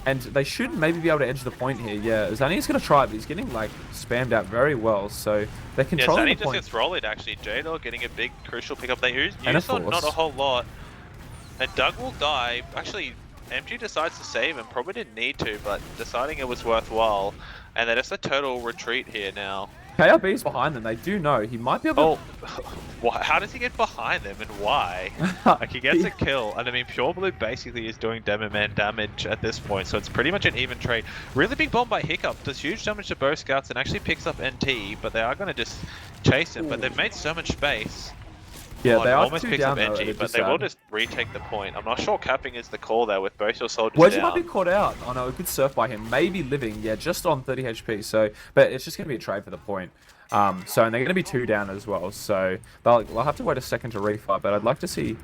And they should maybe be able to edge the point here. Yeah, Zanny's going to try, but he's getting like spammed out very well. So they're controlling the point. Zanny just gets rolled actually. J-Dog getting a big crucial pickup. They use not a whole lot. And Doug will die. Actually, MG decides to save him. Probably didn't need to, but deciding it was worthwhile. And they're just a total retreat here now. KRB's behind them. They do know he might be able to... How does he get behind them and why? Like he gets a kill, and I mean Pure Blue basically is doing demo man damage at this point, so it's pretty much an even trade. Really big bomb by Hiccup, does huge damage to both scouts and actually picks up NT, but they are going to just chase him. But they've made so much space. Yeah, they almost picks up NG, but they will just retake the point. I'm not sure capping is the call there with both your soldiers down. He might be caught out. Oh no, a good surf by him. Maybe living, yeah, just on 30 HP. So, but it's just going to be a trade for the point. And they're going to be 2 down as well. So they'll have to wait a second to refight. But I'd like to see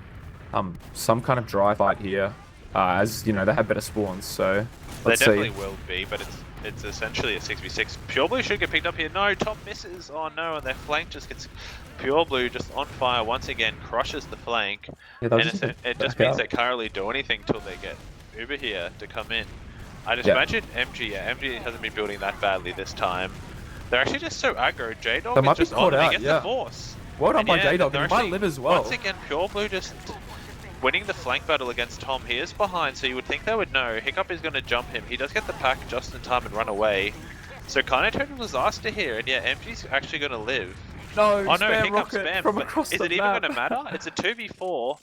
some kind of dry fight here. As you know, they have better spawns, so let's see. There definitely will be, but it's essentially a 6v6. Pure Blue should get picked up here. No, Tom misses. Oh no, and their flank just gets Pure Blue just on fire once again, crushes the flank, Yeah, and it just means they can't really do anything till they get Uber here to come in. I just imagine MG. Yeah, MG hasn't been building that badly this time. They're actually just so aggro. J-Dog is just on, and he gets the force. Well done by J-Dog, and he might live as well. Once again, Pure Blue just winning the flank battle against Tom. He is behind, so you would think they would know. Hiccup is going to jump him. He does get the pack just in time and run away. So kind of total disaster here, and yeah, MG's actually going to live. No, oh no, Hiccup spam from across is the it even map. going to matter? It's a 2v4,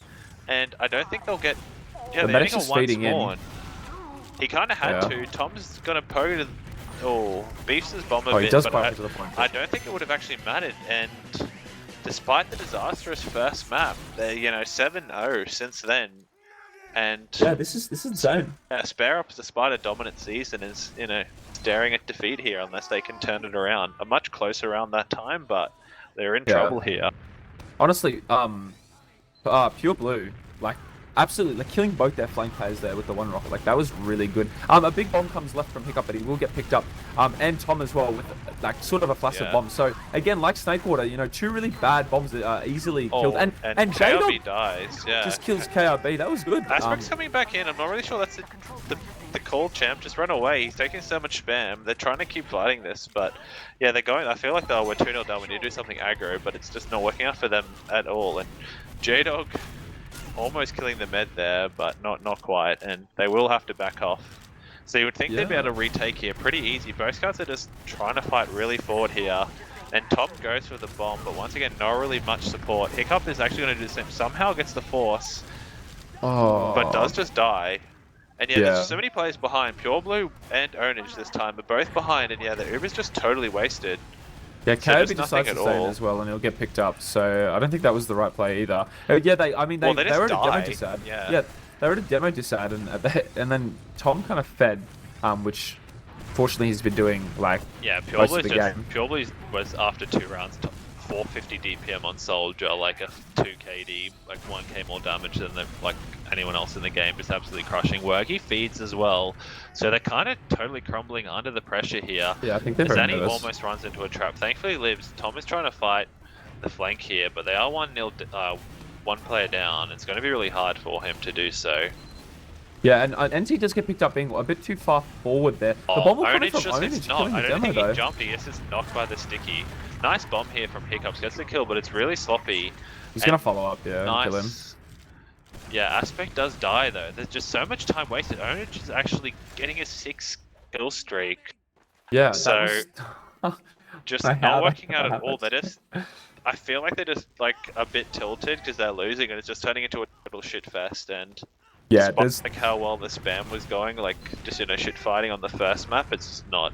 and I don't think they'll get... Yeah, The they're Medic's getting a just one feeding spawn. in. He kind of had to. Tom's going to poke to... Oh, beefs his bomb a He bit, does but to the point. I don't think it would have actually mattered, and despite the disastrous first map, they're, you know, 7-0 since then. And yeah, this is insane. Spare Ops, despite a dominant season, is, you know, staring at defeat here unless they can turn it around. A much closer round that time, but they're in trouble here. Honestly, Pure Blue, like, absolutely, like, killing both their flank players there with the one rocket, like, that was really good. A big bomb comes left from Hiccup, but he will get picked up. And Tom as well with, like, sort of a flash of bombs. So, again, like Snakewater, you know, two really bad bombs that are easily killed. And KRB dies, just kills KRB. That was good. Aspect's coming back in. I'm not really sure that's the call, champ. Just run away. He's taking so much spam. They're trying to keep fighting this, but yeah, they're going. I feel like they were 2-0 down. We need to do something aggro, but it's just not working out for them at all. And J-Dog almost killing the med there, but not quite, and they will have to back off. So you would think they'd be able to retake here pretty easy. Both guys are just trying to fight really forward here, and Top goes for the bomb, but once again, not really much support. Hiccup is actually going to do the same. Somehow gets the force, but does just die. And yeah, there's so many players behind. Pure Blue and Ownage this time are both behind, and yeah, the Uber's just totally wasted. Yeah, KRB decides to stay in as well, and he'll get picked up. So I don't think that was the right play either. Yeah, they were at a demo disad. Yeah, they were at a demo disad, and then Tom kind of fed, which fortunately he's been doing like Pure Blue was after 2 rounds, 450 DPM on Soldier, like a 2 KD, like 1k more damage than like anyone else in the game, just absolutely crushing work. He feeds as well, so they're kind of totally crumbling under the pressure here. Yeah, I think they're very nervous. almost runs into a trap. Thankfully lives. Tom is trying to fight the flank here, but they are 1-0, one player down. It's going to be really hard for him to do so. Yeah, and NT does get picked up being a bit too far forward there. The bomb will come from Ownage. I don't think he jumped. He gets just knocked by the sticky. Nice bomb here from Hiccups. Gets the kill, but it's really sloppy. He's going to follow up, and kill him. Yeah, Aspect does die though. There's just so much time wasted. Ownage is actually getting a 6 kill streak. Yeah, so just not working out at all. I feel like they're just like a bit tilted because they're losing, and it's just turning into a total shit fest. And yeah, despite like how well the spam was going, like just shit fighting on the first map, it's just not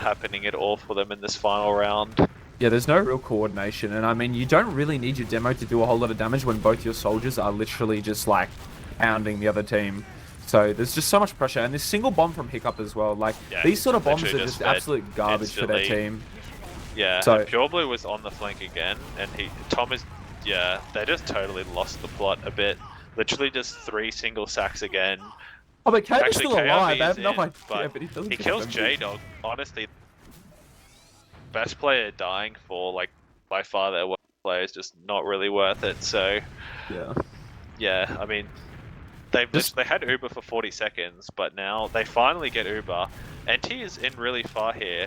happening at all for them in this final round. Yeah, there's no real coordination, and I mean, you don't really need your demo to do a whole lot of damage when both your soldiers are literally just like pounding the other team. So there's just so much pressure, and this single bomb from Hiccup as well. Like these sort of bombs are just absolute garbage for their team. Yeah, so Pure Blue was on the flank again, and Tom is they just totally lost the plot a bit. Literally just 3 single sacks again. Oh, but KRB's still alive. I have no idea, but he kills J-Dog. Honestly, best player dying for like by far their worst player is just not really worth it. So yeah, I mean they had Uber for 40 seconds, but now they finally get Uber. NT is in really far here,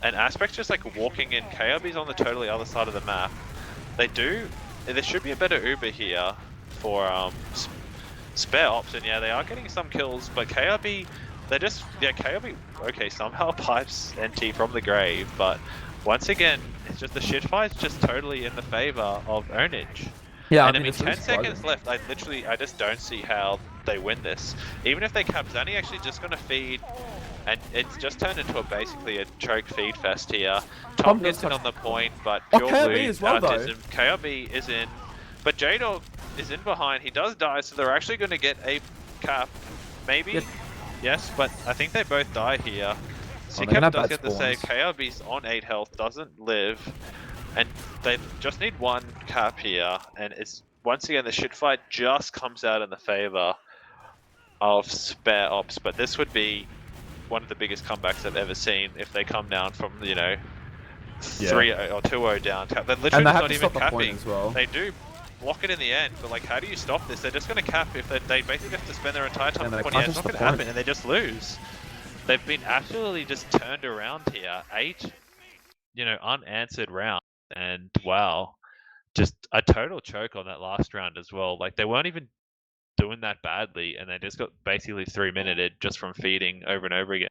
and Aspect's just like walking in. KRB's on the totally other side of the map. There should be a better Uber here for Spare Ops, and yeah, they are getting some kills, but KRB, KRB, okay, somehow pipes NT from the grave, but once again, it's just the shit fight's just totally in the favor of Ownage. Yeah, and I mean 10 seconds left, I just don't see how they win this. Even if they cap Zanny actually just gonna feed, and it's just turned into basically a choke feed fest here. Tom gets in on the point, but Pure Blue outdoes him. KRB is in, but J-Dog is in behind. He does die, so they're actually going to get a cap. Maybe? Yes, but I think they both die here. C-Cap does get the save. KRB's on 8 health, doesn't live. And they just need 1 cap here, and it's once again, the shit fight just comes out in the favor of Spare Opps, but this would be one of the biggest comebacks I've ever seen if they come down from, you know, 3-0 or 2-0 down. They're literally not even capping. As well. They do block it in the end, but like, how do you stop this? They're just going to cap if they basically have to spend their entire time on 20. It's not going to happen, and they just lose. They've been absolutely just turned around here. 8, you know, unanswered rounds, and wow, just a total choke on that last round as well. Like, they weren't even doing that badly, and they just got basically 3-minuted just from feeding over and over again.